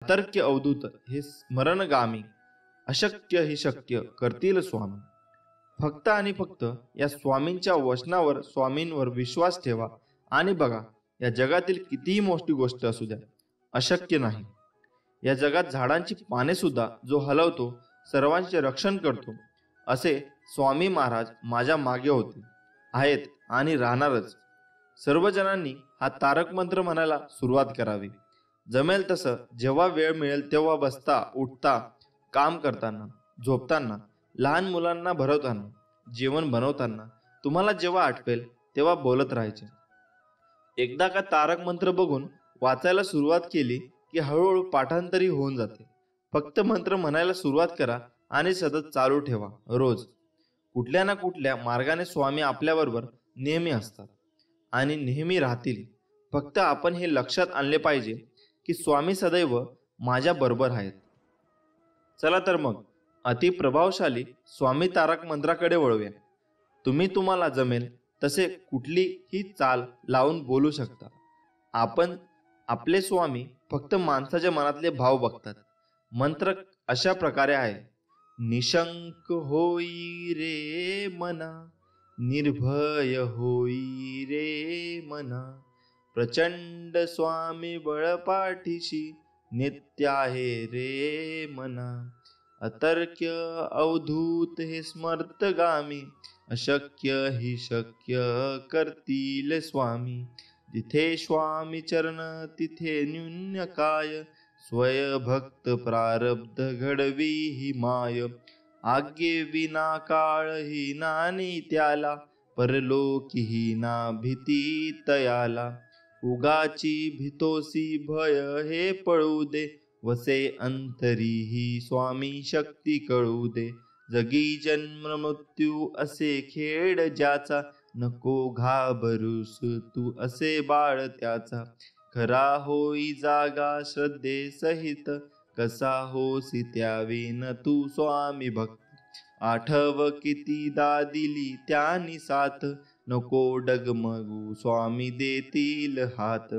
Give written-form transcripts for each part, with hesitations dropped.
अतर्क्य अवधूत हे स्मरणगामी, अशक्य ही शक्य करतील स्वामी. फक्त आणि फक्त या स्वामींच्या वचनावर, स्वामींवर विश्वास ठेवा आणि बघा, या जगातील कितीही मोठी गोष्ट असू द्या, अशक्य नाही. या जगात झाडांची पाने सुद्धा जो हलवतो, सर्वांचे रक्षण करतो, असे स्वामी महाराज माझ्या मागे होते, आहेत आणि राहणारच. सर्वजणांनी हा तारक मंत्र म्हणायला सुरुवात करावी. जमेल तसं जेव्हा वेळ मिळेल तेव्हा बसता उठता, काम करताना, झोपताना, लहान मुलांना भरवताना, जेवण बनवताना, तुम्हाला जेव्हा आठवेल तेव्हा बोलत राहायचे. एकदा का तारक मंत्र बघून वाचायला सुरुवात केली की हळूहळू पाठांतरी होऊन जाते. फक्त मंत्र म्हणायला सुरुवात करा आणि सतत चालू ठेवा. रोज कुठल्या ना कुठल्या मार्गाने स्वामी आपल्याबरोबर नेहमी असतात आणि नेहमी राहतील. फक्त आपण हे लक्षात आणले पाहिजे की स्वामी सदैव माझ्या बरोबर आहेत. चला तर मग अतिप्रभावशाली स्वामी तारक मंत्राकडे वळूया. तुम्हाला जमेल तसे कुठलीही चाल लावून बोलू शकता. आपले स्वामी फक्त माणसाच्या मनातले भाव बघतात. मंत्र अशा प्रकारे आहे. निशंक होई रे मना, निर्भय होई रे मना, प्रचंड स्वामी बळपाठीशी, नित्य आहे रे मना. अतर्क्य अवधूत हे स्मर्तगामी, अशक्य ही शक्य करतील स्वामी. जिथे स्वामी चरण तिथे न्यून्य काय, स्वय भक्त प्रारब्ध घडवी ही माय. आज्ञे विना काळ ही नानी त्याला, परलोकी ही ना भीती तयाला. उगाची भीतोसी भय हे पळू दे, वसे अंतरी ही स्वामी शक्ती कळू दे. जगी जन्म मृत्यू असे खेळ ज्याचा, नको घाबरूस तू असे बाळ त्याचा. खरा होई जागा श्रद्धे सहित, कसा होसी त्याविन तू स्वामी भक्त. आठव कितीदा दिली त्यांनी साथ, नको डगमगू स्वामी देतील हात.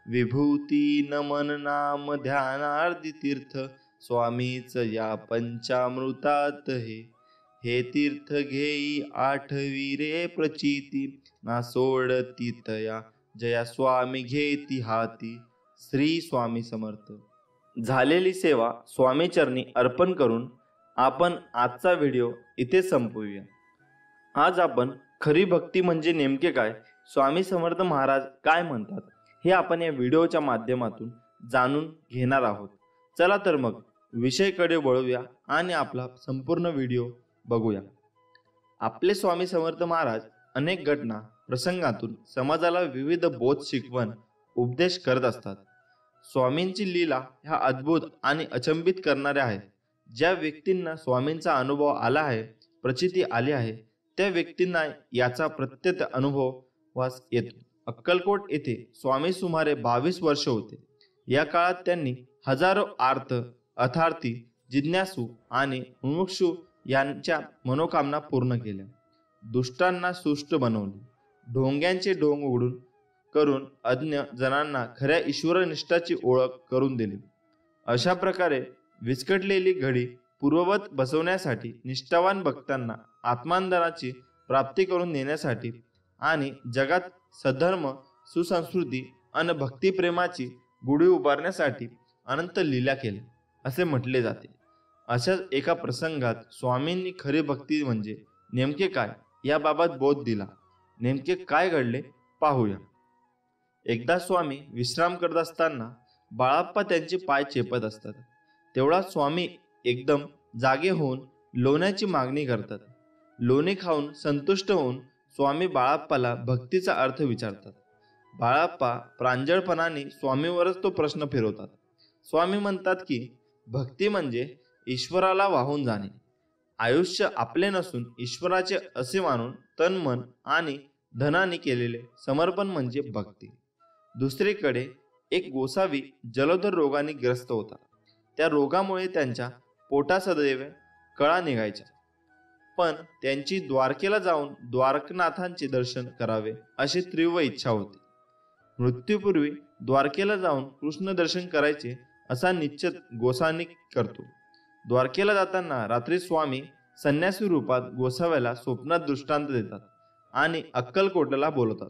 विभूती नमन नाम ध्यानार्धी तीर्थ, स्वामीच या पंचामृतात हे तीर्थ घेई आठवी रे प्रचिती. ना सोडती तया जया स्वामी घेती हाती. श्री स्वामी समर्थ. झालेली सेवा स्वामी चरणी अर्पण करून आपण आजचा व्हिडिओ इथे संपवूया. आज आपण खरी भक्ती म्हणजे नेमके काय, स्वामी समर्थ महाराज काय म्हणतात, हे आपण या व्हिडिओच्या माध्यमातून जाणून घेणार आहोत. चला तर मग विषयाकडे वळूया आणि आपला संपूर्ण व्हिडिओ बघूया. आपले स्वामी समर्थ महाराज अनेक घटना प्रसंगातून समाजाला विविध बोध शिकवण उपदेश करत असतात. स्वामींची लीला ह्या अद्भुत आणि अचंबित करणाऱ्या आहेत. ज्या व्यक्तींना स्वामींचा अनुभव आला आहे, प्रचिती आली आहे, त्या व्यक्तींना याचा प्रत्यक्ष अनुभव वास येतो. अक्कलकोट येथे स्वामी सुमारे 22 वर्ष होते. या काळात त्यांनी हजारो आर्त, अर्थार्थी, जिज्ञासू आणि मुमुक्षू यांच्या मनोकामना पूर्ण केल्या. दुष्टांना सुष्ट बनवले. ढोंग्यांचे ढोंग उघडून करून अज्ञ जनांना खऱ्या ईश्वरनिष्ठाची ओळख करून दिली. अशा प्रकारे विस्कटलेली घडी पूर्ववत बसवण्यासाठी, निष्ठावान भक्तांना आत्मानंदाची प्राप्ती करून देण्यासाठी आणि जगात सधर्म, सुसंस्कृती आणि भक्तिप्रेमाची गुढी उभारण्यासाठी अनंत लीला केल्या असे म्हटले जाते. अशाच एका प्रसंगात स्वामींनी खरी भक्ती म्हणजे नेमके काय याबाबत बोध दिला. नेमके काय घडले पाहूया. एकदा स्वामी विश्राम करत असताना बाळाप्पा त्यांचे पाय चेपत असतात. तेवढा स्वामी एकदम जागे होऊन लोण्याची मागणी करतात. लोणी खाऊन संतुष्ट होऊन स्वामी बाळाप्पाला भक्तीचा अर्थ विचारतात. बाळाप्पा प्रांजळपणाने स्वामीवरच तो प्रश्न फिरवतात. स्वामी म्हणतात की भक्ती म्हणजे ईश्वराला वाहून जाणे. आयुष्य आपले नसून ईश्वराचे असे मानून तन मन आणि धनाने केलेले समर्पण म्हणजे भक्ती. दुसरीकडे एक गोसावी जलोदर रोगाने ग्रस्त होता. त्या रोगामुळे त्यांच्या पोटा सदैव कळा निघायच्या. पण त्यांची द्वारकेला जाऊन द्वारकनाथांचे दर्शन करावे अशी तीव्र इच्छा होती. मृत्यूपूर्वी द्वारकेला जाऊन कृष्ण दर्शन करायचे असा निश्चित गोसावी करतो. द्वारकेला जाताना रात्री स्वामी संन्यासी रूपात गोसाव्याला स्वप्नात दृष्टांत देतात आणि अक्कलकोटला बोलवतात.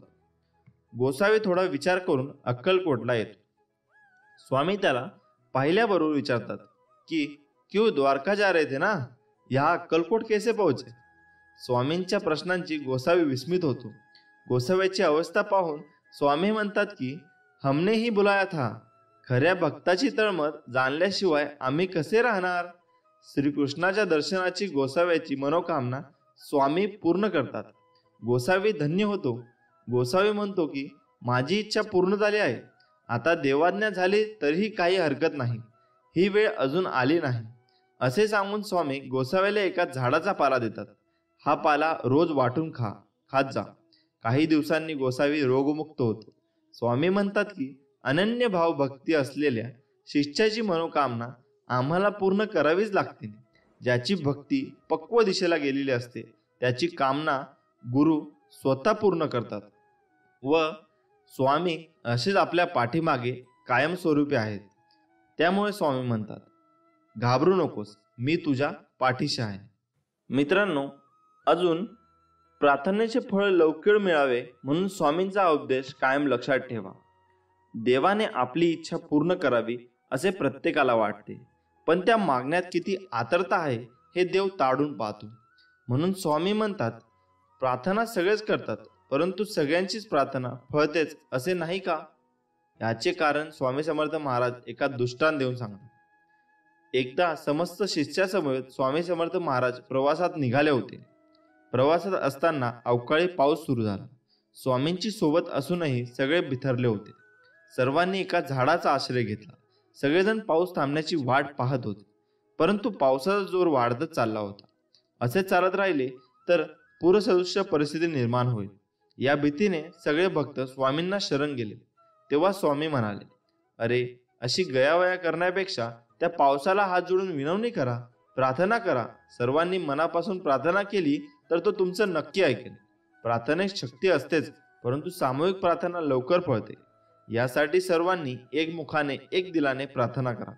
गोसावी थोडा विचार करून अक्कलकोटला येतो. स्वामी त्याला पाहिल्याबरोबर विचारतात की क्यों द्वारका जा रहे थे ना, यहाँ अक्कलकोट कैसे पहुंचे? स्वामींच्या प्रश्नांची गोसावी विस्मित होतो. गोसाव्याची अवस्था पाहून स्वामी म्हणतात की हमने ही बुलाया था. खऱ्या भक्ताची तळमळ जाणल्याशिवाय आम्ही कसे राहणार? श्रीकृष्णाच्या दर्शनाची गोसाव्याची मनोकामना स्वामी पूर्ण करतात. गोसावी धन्य होतो. गोसावी म्हणतो की माझी इच्छा पूर्ण झाली आहे. आता देवाज्ञा झाली तरीही काही हरकत नाही. ही वेळ अजून आली नाही. असे सांगून स्वामी गोसाव्याला एका झाडाचा पाला देतात. हा पाला रोज वाटून खात जा. काही दिवसांनी गोसावी रोगमुक्त होतो. स्वामी म्हणतात की अनन्य भाव भक्ती असलेल्या शिष्याची मनोकामना आम्हाला पूर्ण करावीच लागते. ज्याची भक्ती पक्व दिशेला गेलेली असते त्याची कामना गुरु स्वतः पूर्ण करतात व स्वामी असेच आपल्या पाठीमागे कायमस्वरूपी आहेत. त्यामुळे स्वामी म्हणतात घाबरू नकोस, मी तुझ्या पाठीशी आहे. मित्रांनो, अजून प्रार्थनेचे फळ लवकर मिळावे म्हणून स्वामींचा उपदेश कायम लक्षात ठेवा. देवाने आपली इच्छा पूर्ण करावी असे प्रत्येकाला वाटते, पण त्या मागण्यात किती आतुरता आहे हे देव ताडून पाहतो. म्हणून स्वामी म्हणतात प्रार्थना सगळेच करतात, परंतु सगळ्यांचीच प्रार्थना फळतेच असे नाही का? याचे कारण स्वामी समर्थ महाराज एका दृष्टांत देऊन सांगतात. एकदा समस्त शिष्यासमवेत स्वामी समर्थ महाराज प्रवासात निघाले होते. प्रवासात असताना अवकाळी पाऊस सुरू झाला. स्वामींची सोबत असूनही सगळे बिथरले होते. सर्वांनी एका झाडाचा आश्रय घेतला. सगळेजण पाऊस थांबण्याची वाट पाहत होते, परंतु पावसाचा जोर वाढतच चालला होता. असे चालत राहिले तर पूरसदृश्य परिस्थिती निर्माण होईल या भीतीने सगळे भक्त स्वामींना शरण गेले. तेव्हा स्वामी म्हणाले, अरे, अशी गयावया करण्यापेक्षा त्या पावसाला हात जोडून विनवणी करा, प्रार्थना करा. सर्वांनी मनापासून प्रार्थना केली तर तो तुमचं नक्की ऐकेल. प्रार्थनेत शक्ती असतेच, परंतु सामूहिक प्रार्थना लवकर फळते. यासाठी सर्वांनी एक मुखाने एक दिलाने प्रार्थना करा.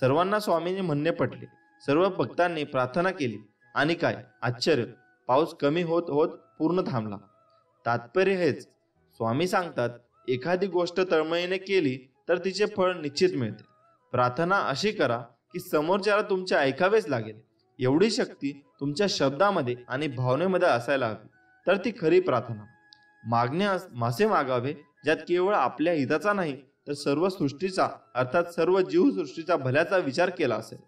सर्वांना स्वामींचे म्हणणे पटले. सर्व भक्तांनी प्रार्थना केली आणि काय आश्चर्य, पाऊस कमी होत होत पूर्ण थांबला. तात्पर्य हेच, स्वामी सांगतात एखादी गोष्ट तळमळीने केली तर तिचे फळ निश्चित मिळते. प्रार्थना अशी करा की समोरच्याला तुमचे ऐकावेच लागेल. एवढी शक्ती तुमच्या शब्दामध्ये आणि भावनेमध्ये असायला हवी, तर ती खरी प्रार्थना. मागण्यास मासे मागावे ज्यात केवळ आपल्या हिताचा नाही तर सर्व सृष्टीचा अर्थात सर्व जीवसृष्टीचा भल्याचा विचार केला असेल.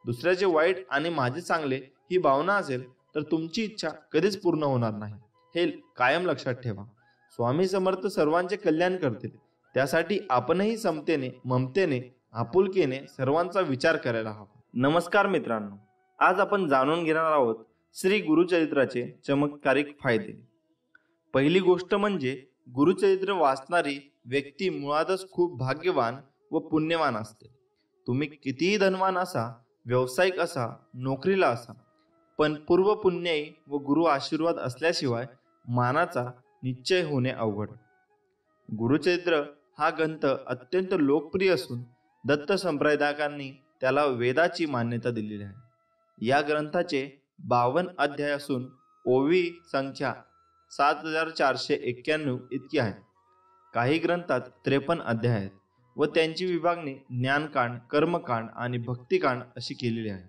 दुसऱ्याचे वाईट आणि माझे चांगले ही भावना असेल तर तुमची इच्छा कधीच पूर्ण होणार नाही. हे कायम लक्षात ठेवा. स्वामी समर्थ सर्वांचे कल्याण करतील. त्यासाठी आपणही समतेने, ममतेने, आपुलकीने सर्वांचा विचार करायला हवा. नमस्कार मित्रांनो, आज आपण जाणून घेणार आहोत श्री गुरुचरित्राचे चमत्कारिक फायदे. पहिली गोष्ट म्हणजे गुरुचरित्र वाचणारी व्यक्ती मुळातच खूप भाग्यवान व पुण्यवान असते. तुम्ही कितीही धनवान असा, व्यावसायिक असा, नोकरीला असा, पण पूर्व पुण्याई व गुरु आशीर्वाद असल्याशिवाय मानाचा निश्चय होणे अवघड. गुरुचरित्र हा ग्रंथ अत्यंत लोकप्रिय असून दत्त संप्रदायकांनी त्याला वेदाची मान्यता दिलेली आहे. या ग्रंथाचे 52 अध्याय असून ओवी संख्या 7491 इतकी आहे. काही ग्रंथात 53 अध्याय आहेत व त्यांची विभागणी ज्ञानकांड, कर्मकांड आणि भक्तिकांड अशी केलेली आहे.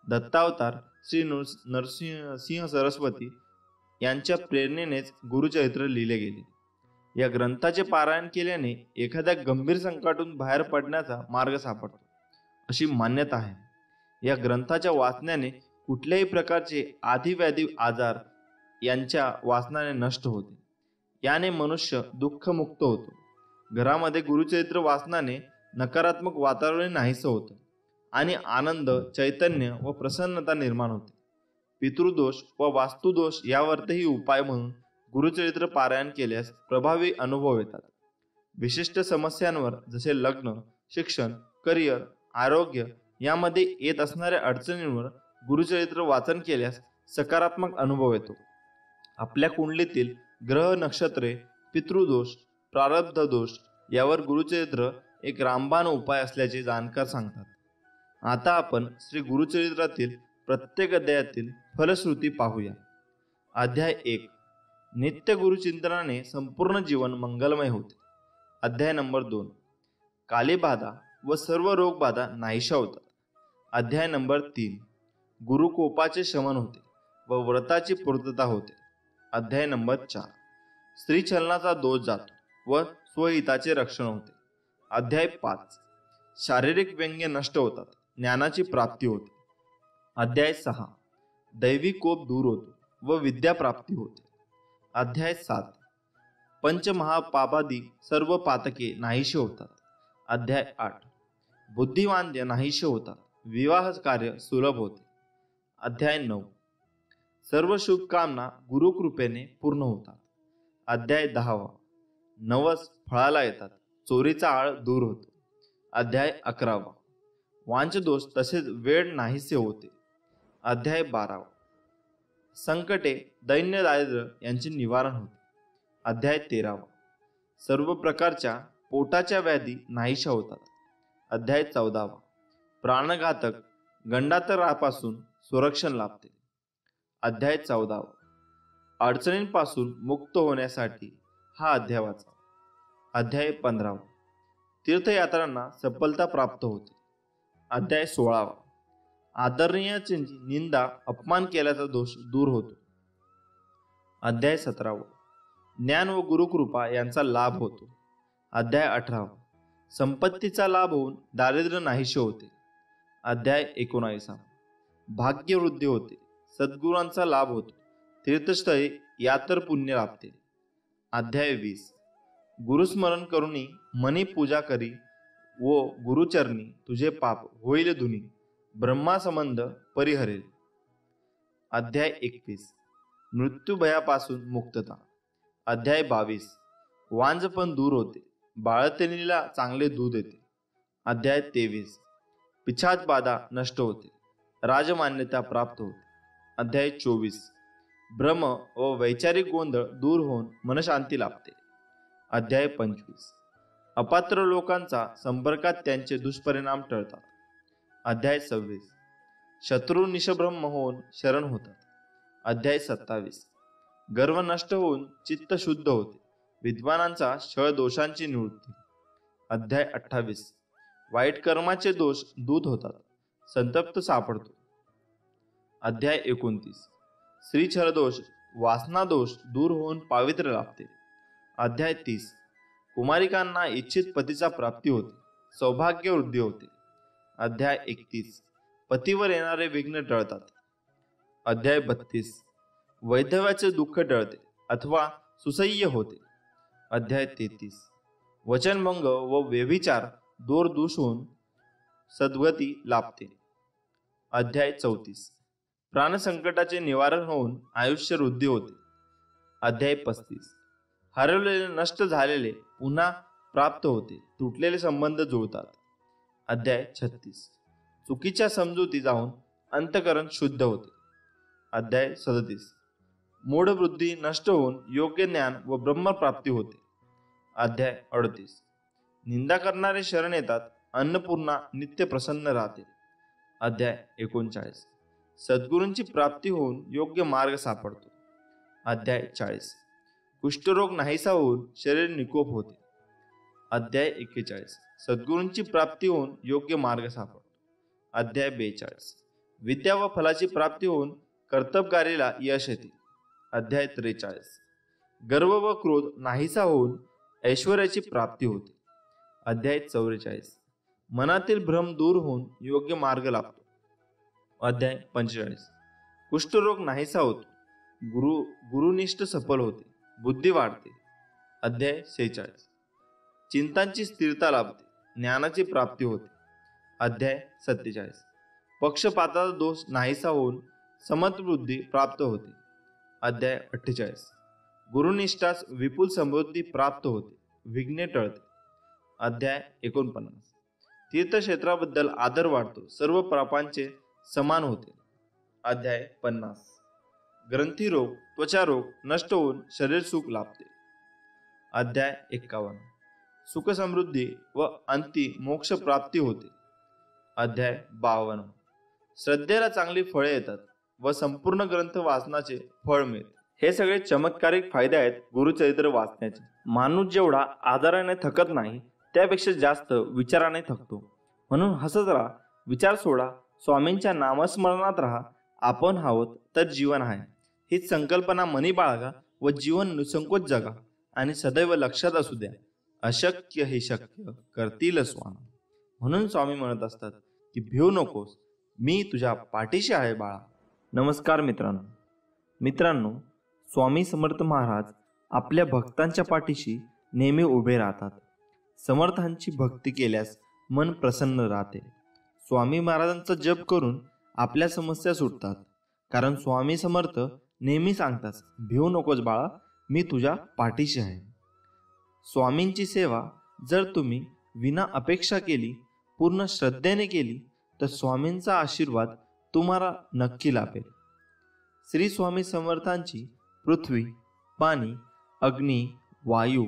दत्तावतार श्री नरसिंह सरस्वती यांच्या प्रेरणेनेच गुरुचरित्र लिहिले गेले. या ग्रंथाचे पारायण केल्याने एखाद्या गंभीर संकटातून बाहेर पडण्याचा मार्ग सापडतो अशी मान्यता आहे. या ग्रंथाच्या वाचण्याने कुठल्याही प्रकारचे आधिव्याधी आजार यांच्या वाचनाने नष्ट होते. याने मनुष्य दुःखमुक्त होतो. घरामध्ये गुरुचरित्र वाचनाने नकारात्मक वातावरण नाहीसं होतं आणि आनंद, चैतन्य व प्रसन्नता निर्माण होते. पितृदोष व वास्तुदोष यावरही उपाय म्हणून गुरुचरित्र पारायण केल्यास प्रभावी अनुभव येतात. विशिष्ट समस्यांवर जसे लग्न, शिक्षण, करिअर, आरोग्य यामध्ये येत असणाऱ्या अडचणींवर गुरुचरित्र वाचन केल्यास सकारात्मक अनुभव येतो. आपल्या कुंडलीतील ग्रह, नक्षत्रे, पितृदोष, प्रारब्ध दोष यावर गुरुचरित्र एक रामबाण उपाय असल्याचे जाणकार सांगतात. आता आपण श्री गुरुचरित्रातील प्रत्येक अध्यायातील फलश्रुती पाहूया. अध्याय 1. नित्य गुरुचिंतनाने संपूर्ण जीवन मंगलमय होते. अध्याय नंबर 2. कालीबाधा व सर्व रोगबाधा नाहीशा होतात. अध्याय नंबर 3. गुरुकोपाचे शमन होते व व्रताची पूर्तता होते. अध्याय नंबर 4. स्त्रीछलनाचा दोष जातो व स्वहिताचे रक्षण होते. अध्याय 5. शारीरिक व्यंग्य नष्ट होतात, ज्ञानाची प्राप्ती होते. अध्याय 6. दैवी कोप दूर होतो व विद्या प्राप्ती होते. अध्याय 7. पंचमहापापादी सर्व पातके नाहीशी होतात. अध्याय 8. बुद्धिवांद्य नाहीशे होतात, विवाह कार्य सुलभ होते. अध्याय 9. सर्व शुभकामना गुरुकृपेने पूर्ण होतात. अध्याय 10. नवस फळाला येतात, चोरीचा आळ दूर होतो. अध्याय 11. वांचदोष तसेच वेळ नाहीसे होते. अध्याय 12. संकटे दैन्य दारिद्र्य यांचे निवारण होते. अध्याय 13. सर्व प्रकारच्या पोटाच्या व्याधी नाहीशा होतात. अध्याय 14. प्राणघातक गंडातरापासून संरक्षण लाभते. अध्याय 14. अडचणींपासून मुक्त होण्यासाठी हा अध्याय वाचा. अध्याय 15. तीर्थयात्रांना सफलता प्राप्त होते. अध्याय 16. आदरणीयाची निंदा अपमान केल्याचा दोष दूर होतो. अध्याय 17. ज्ञान व गुरुकृपा यांचा लाभ होतो. अध्याय 18. संपत्तीचा लाभ होऊन दारिद्र्य नाहीशे होते. अध्याय 19. भाग्यवृद्धी होते, सद्गुरांचा लाभ होतो, तीर्थस्थळी यातर पुण्य लाभते. अध्याय 20. गुरुस्मरण करुनी मनी पूजा करी व गुरुचरणी तुझे पाप होईल धुनी, ब्रह्मासंबंध परिहरेल. अध्याय 21. मृत्यूभयापासून मुक्तता. अध्याय 22. वांझपण दूर होते, बाळंतिणीला चांगले दूध येते. अध्याय 23. पिछात बाधा नष्ट होते, राजमान्यता प्राप्त होते. अध्याय 24. भ्रम व वैचारिक गोंधळ दूर होऊन मनशांती लाभते. अध्याय 25. अपात्र लोकांचा संपर्कात त्यांचे दुष्परिणाम टळतात. अध्याय 26. शत्रू निशब्रह्म होऊन शरण होतात. अध्याय 27. गर्व नष्ट होऊन चित्त शुद्ध होते, विद्वानांचा छळ दोषांची निवृत्ती. अध्याय 28. वाईट कर्माचे दोष दूत होतात, संतप्त सापडतो. अध्याय 29. स्त्रीछळ दोष वासना दोष दूर होऊन पावित्र्य लाभते. अध्याय 30. कुमारिकांना इच्छित पतीचा प्राप्ती होते, सौभाग्य वृद्धी होते. अध्याय 31. पतीवर येणारे विघ्न टळतात. अध्याय 32. वैधव्याचे दुःख टळते अथवा सुसह्य होते. अध्याय 33. वचनभंग व व्यभिचार दूर दूष होऊन सद्गती लाभते. अध्याय 34. प्राणसंकटाचे निवारण होऊन आयुष्य वृद्धी होते. अध्याय 35. हरवलेले नष्ट झालेले पुन्हा प्राप्त होते, तुटलेले संबंध जुळतात. अध्याय 36. चुकीच्या समजुती जाऊन अंतकरण शुद्ध होते. अध्याय 37. मूढवृद्धी नष्ट होऊन योग्य ज्ञान व ब्रह्मप्राप्ती होते. अध्याय 38. निंदा करणारे शरण येतात, अन्नपूर्णा नित्य प्रसन्न राहते. अध्याय 39. सद्गुरूंची प्राप्ती होऊन योग्य मार्ग सापडतो. अध्याय 40. कुष्ठरोग नाहीसा होऊन शरीर निकोप होते. अध्याय 41. सद्गुरूंची प्राप्ती होऊन योग्य मार्ग सापडतो. अध्याय 42. विद्या व फलाची प्राप्ती होऊन कर्तबगारीला यश येते. अध्याय 43. गर्व व क्रोध नाहीसा होऊन ऐश्वर्याची प्राप्ती होते. अध्याय 44. मनातील भ्रम दूर होऊन योग्य मार्ग लाभतो. अध्याय 45. कुष्ठरोग नाहीसा होतो, गुरुनिष्ठ सफल होते, बुद्धी वाढते. अध्याय 46. चिंतांची स्थिरता लाभते, ज्ञानाची प्राप्ती होते. अध्याय 47. पक्षपाताचा दोष नाहीसा होऊन समत्वबुद्धी प्राप्त होते. अध्याय 48. गुरुनिष्ठास विपुल समृद्धी प्राप्त होते, विघ्ने टळते. अध्याय 49. तीर्थक्षेत्राबद्दल आदर वाढतो, सर्व पापांचे समान होते. अध्याय 50. ग्रंथीरोग त्वचारोग नष्ट होऊन शरीर सुख लाभते. अध्याय 51. सुख समृद्धी व अंती मोक्ष प्राप्ती होते. अध्याय 52. श्रद्धेला चांगली फळे येतात व संपूर्ण ग्रंथ वाचनाचे फळ मिळते. हे सगळे चमत्कारिक फायदे आहेत गुरुचरित्र वाचण्याचे. माणूस जेवढा आदराने थकत नाही त्यापेक्षा जास्त विचाराने थकतो. म्हणून हसत राहा, विचार सोडा, स्वामींच्या नामस्मरणात राहा. आपण आहोत तर जीवन आहे हीच संकल्पना मनी बाळगा व जीवन निसंकोच जगा आणि सदैव लक्षात असू द्या, अशक्य हे शक्य करतील स्वामी. म्हणून स्वामी म्हणत असतात की भिवू नकोस, मी तुझ्या पाठीशी आहे बाळा. नमस्कार मित्रांनो, स्वामी समर्थ महाराज आपल्या भक्तांच्या पाठीशी नेहमी उभे राहतात. समर्थांची भक्ती केल्यास मन प्रसन्न राहते. स्वामी महाराजांचा जप करून आपल्या समस्या सुटतात. कारण स्वामी समर्थ नेहमी सांगतात, भिवू नकोस बाळा, मी तुझ्या पाठीशी आहे. स्वामींची सेवा जर तुम्ही विना अपेक्षा केली, पूर्ण श्रद्धेने केली, तर स्वामींचा आशीर्वाद तुम्हाला नक्की लाभेल. श्री स्वामी समर्थांची पृथ्वी, पाणी, अग्नी, वायू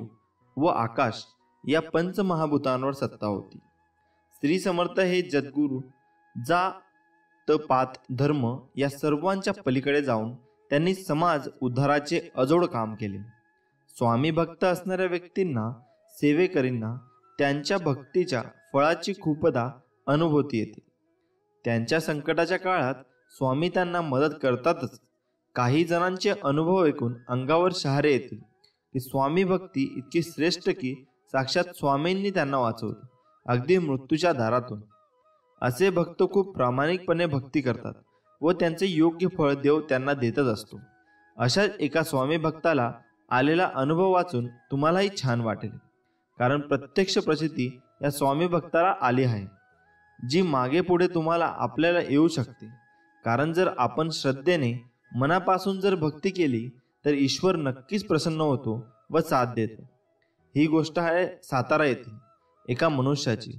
व आकाश या पंचमहाभूतांवर सत्ता होती. श्री समर्थ हे जगद्गुरू जात पात धर्म या सर्वांच्या पलीकडे जाऊन त्यांनी समाज उद्धाराचे अजोड काम केले. स्वामी भक्त असणाऱ्या व्यक्तींना, सेवेकरींना त्यांच्या भक्तीच्या फळाची खूपदा अनुभूती येते. त्यांच्या संकटाच्या काळात स्वामी त्यांना मदत करतातच. काही जणांचे अनुभव ऐकून अंगावर शहारे येतील की स्वामी भक्ती इतकी श्रेष्ठ की साक्षात स्वामींनी त्यांना वाचवलं, अगदी मृत्यूच्या दारातून. असे भक्त खूप प्रामाणिकपणे भक्ती करतात व त्यांचे योग्य फळ देव त्यांना देतच असतो. अशाच एका स्वामी भक्ताला आलेला अनुभव वाचून तुम्हालाही छान वाटेल. कारण प्रत्यक्ष प्रचिती या स्वामी भक्ताला आली आहे, जी मागे पुढे तुम्हाला आपल्याला येऊ शकते. कारण जर आपण श्रद्धेने मनापासून जर भक्ती केली तर ईश्वर नक्कीच प्रसन्न होतो व साथ देतो. ही गोष्ट आहे सातारा येथील एका मनुष्याची.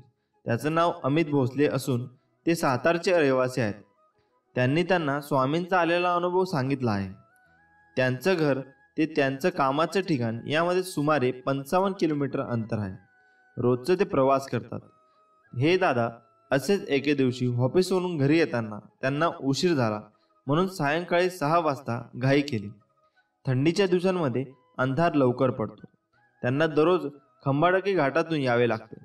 त्याचं नाव अमित भोसले असून ते सातारचे रहिवासी आहेत. त्यांनी त्यांना स्वामींचा आलेला अनुभव सांगितला आहे. त्यांचं घर ते त्यांचं कामाचं ठिकाण यामध्ये सुमारे 55 किलोमीटर अंतर आहे. रोजचं ते प्रवास करतात. हे दादा असेच एके दिवशी ऑफिसवरून घरी येताना त्यांना उशीर झाला म्हणून सायंकाळी 6 वाजता घाई केली. थंडीच्या दिवसांमध्ये अंधार लवकर पडतो. त्यांना दररोज खंबाटकी घाटातून यावे लागते.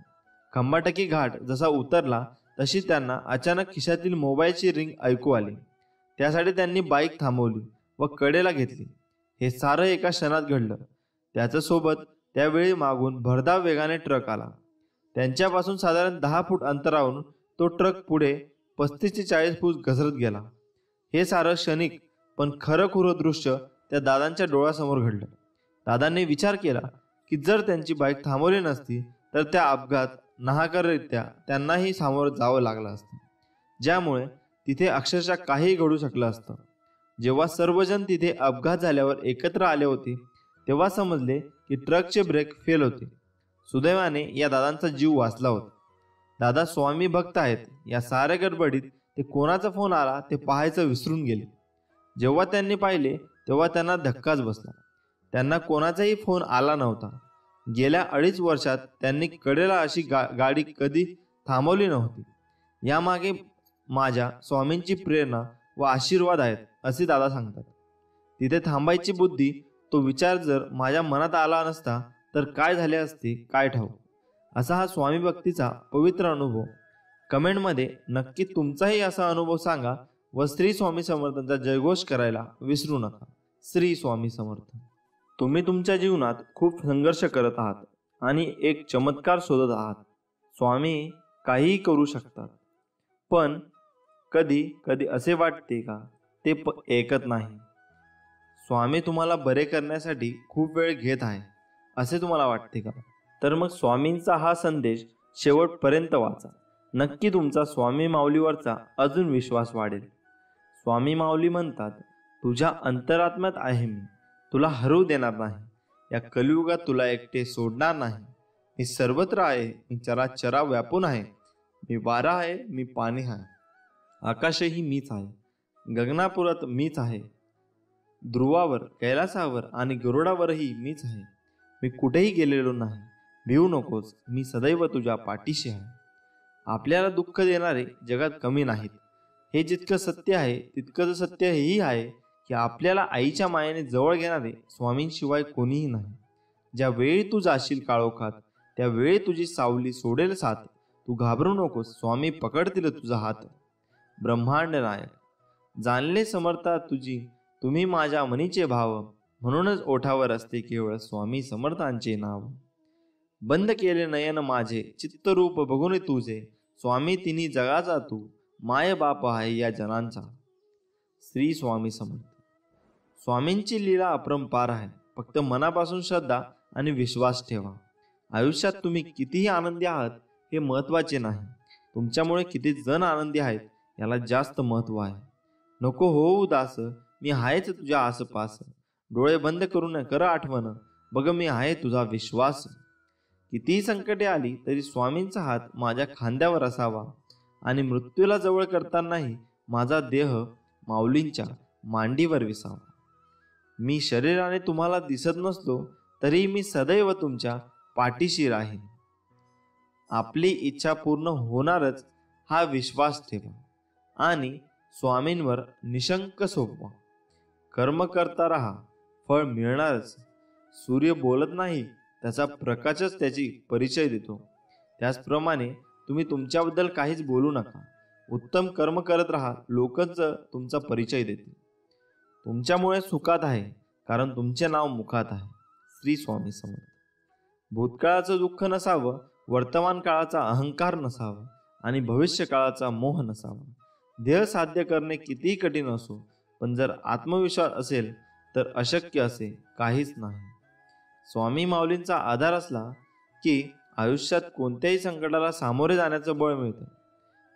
खंबाटकी घाट जसा उतरला तशी त्यांना अचानक खिशातील मोबाईलची रिंग ऐकू आली. त्यासाठी त्यांनी बाईक थांबवली व कडेला घेतली. हे सारं एका क्षणात घडलं. त्याच्यासोबत त्यावेळी मागून भरधाव वेगाने ट्रक आला. त्यांच्यापासून साधारण 10 फूट अंतरावरून तो ट्रक पुढे 35 ते 40 फूट घसरत गेला. हे सारं क्षणिक पण खरंखुरं दृश्य त्या दादांच्या डोळ्यासमोर घडलं. दादांनी विचार केला की जर त्यांची बाईक थांबवली नसती तर त्या अपघात नाहकरित्या त्यांनाही सामोरं जावं लागलं असतं, ज्यामुळे तिथे अक्षरशः काही घडू शकलं असतं. जेव्हा सर्वजण तिथे अपघात झाल्यावर एकत्र आले होते तेव्हा समजले की ट्रकचे ब्रेक फेल होते. सुदैवाने या दादांचा जीव वाचला होता. दादा स्वामी भक्त आहेत. या साऱ्या गडबडीत ते कोणाचा फोन आला ते पाहायचं विसरून गेले. जेव्हा त्यांनी पाहिले तेव्हा त्यांना धक्काच बसला. त्यांना कोणाचाही फोन आला नव्हता. गेल्या 2.5 वर्षात त्यांनी कडेला अशी गाडी कधी थांबवली नव्हती. यामागे माझ्या स्वामींची प्रेरणा व आशीर्वाद आहेत असे दादा सांगतात. तिथे थांबायची बुद्धी, तो विचार जर माझ्या मनात आला नसता तर काय झाले असते काय ठाऊक. असा हा स्वामी भक्तीचा पवित्र अनुभव. कमेंटमध्ये नक्की तुमचाही असा अनुभव सांगा व श्री स्वामी समर्थांचा जयघोष करायला विसरू नका. श्री स्वामी समर्थ. तुम्ही तुमच्या जीवनात खूप संघर्ष करत आहात आणि एक चमत्कार शोधत आहात. स्वामी काहीही करू शकतात, पण कधी कधी असे वाटते का ते ऐकत नाही. स्वामी तुम्हाला बरे करण्यासाठी खूप वेळ घेत आहे असे तुम्हाला वाटते का? तर मग स्वामींचा हा संदेश शेवटपर्यंत वाचा. नक्की तुमचा स्वामी माऊलीवरचा अजून विश्वास वाढेल. स्वामी माऊली म्हणतात, तुझ्या अंतरात्म्यात आहे मी, तुला हरवू देणार नाही. या कलियुगात तुला एकटे सोडणार नाही. मी सर्वत्र आहे, मी चराचरा व्यापून आहे. मी वारा आहे, मी पाणी आहे. आकाशही मीच आहे, गगनापुरात मीच आहे. ध्रुवावर, कैलासावर आणि गरुडावरही मीच आहे. मी कुठेही गेलेलो नाही. भिवू नकोस, मी सदैव तुझ्या पाठीशी आहे. आपल्याला दुःख देणारे जगात कमी नाहीत. हे जितकं सत्य आहे तितकंच सत्य हेही आहे की आपल्याला आईच्या मायेने जवळ घेणारे स्वामींशिवाय कोणीही नाही. ज्या वेळी तू जाशील काळोखात, त्यावेळी तुझी सावली सोडेल साथ. तू घाबरू नकोस, स्वामी पकडतील तुझा हात. ब्रह्मांड नायक जाणले समर्था तुझी, तुम्ही माझ्या मनीचे भाव. म्हणूनच ओठावर असते केवळ स्वामी समर्थांचे नाव. बंद केले नयन माझे, चित्तरूप बघून तुझे. स्वामी तिन्ही जगाचा तू, माय बाप आहे या जनांचा. श्री स्वामी समर्थ. स्वामींची लीला अपरंपार आहे. फक्त मनापासून श्रद्धा आणि विश्वास ठेवा. आयुष्यात तुम्ही कितीही आनंदी आहात हे महत्वाचे नाही, तुमच्यामुळे किती जण आनंदी आहेत याला जास्त महत्व आहे. नको हो उदास, मी आहेच तुझ्या आसपास. डोळे बंद करून कर आठवण, बघ मी आहे तुझा विश्वास. कितीही संकटे आली तरी स्वामींचा हात माझ्या खांद्यावर असावा आणि मृत्यूला जवळ करतानाही माझा देह माऊलींच्या मांडीवर विसावा. मी शरीराने तुम्हाला दिसत नसलो तरी मी सदैव तुमच्या पाठीशी राहीन. आपली इच्छा पूर्ण होणारच हा विश्वास ठेवा आणि स्वामींवर निशंक सोपवा. कर्म करता राहा, फळ मिळणारच. सूर्य बोलत नाही, त्याचा प्रकाशच त्याची परिचय देतो. त्याचप्रमाणे तुम्ही तुमच्याबद्दल काहीच बोलू नका. उत्तम कर्म करत राहा, लोकच तुमचा परिचय देतील. तुमच्यामुळे सुखात आहे, कारण तुमचे नाव मुखात आहे. श्री स्वामी समर्थ. भूतकाळाचं दुःख नसावं, वर्तमान काळाचा अहंकार नसावा आणि भविष्य काळाचा मोह नसावा. ध्येय साध्य करणे कितीही कठीण असो, पण जर आत्मविश्वास असेल तर अशक्य असे काहीच नाही. स्वामी माऊलींचा आधार असला की आयुष्यात कोणत्याही संकटाला सामोरे जाण्याचं बळ मिळतं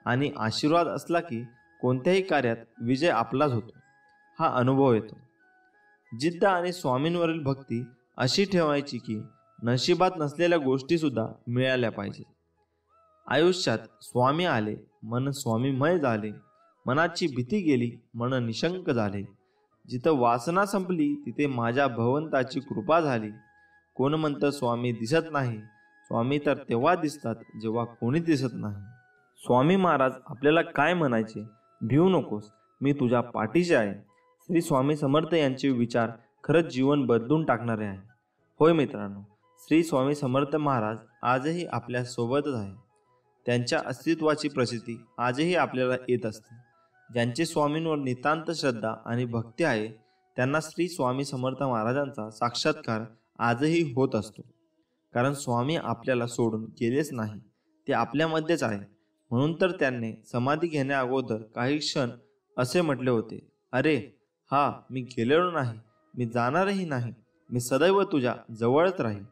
आणि आशीर्वाद असला की कोणत्याही कार्यात विजय आपलाच होतो, हा अनुभव येतो. जिद्द आणि स्वामींवरील भक्ती अशी ठेवायची की नशिबात नसलेल्या गोष्टी सुद्धा मिळाल्या पाहिजेत. आयुष्यात स्वामी आले, मन स्वामीमय झाले. मनाची भीती गेली, मन निशंक झाले. जिथं वासना संपली तिथे माझ्या भगवंताची कृपा झाली. कोण म्हणतं स्वामी दिसत नाही, स्वामी तर तेव्हा दिसतात जेव्हा कोणी दिसत नाही. स्वामी महाराज आपल्याला काय म्हणायचे? भिवू नकोस, मी तुझ्या पाठीशी आहे. श्री स्वामी समर्थ यांचे विचार खरंच जीवन बदलून टाकणारे आहे. होय मित्रांनो, श्री स्वामी समर्थ महाराज आजही आपल्या सोबतच आहे. त्यांच्या अस्तित्वाची प्रसिद्धी आजही आपल्याला येत असते. ज्यांचे स्वामींवर नितांत श्रद्धा आणि भक्ती आहे त्यांना श्री स्वामी समर्थ महाराजांचा साक्षात्कार आजही होत असतो. कारण स्वामी आपल्याला सोडून गेलेच नाही, ते आपल्यामध्येच आहे. म्हणून तर त्यांनी समाधी घेण्या अगोदर काही क्षण असे म्हटले होते, अरे हा मी गेलेलो नाही, मी जाणारही नाही, मी सदैव तुझ्या जवळच राहील.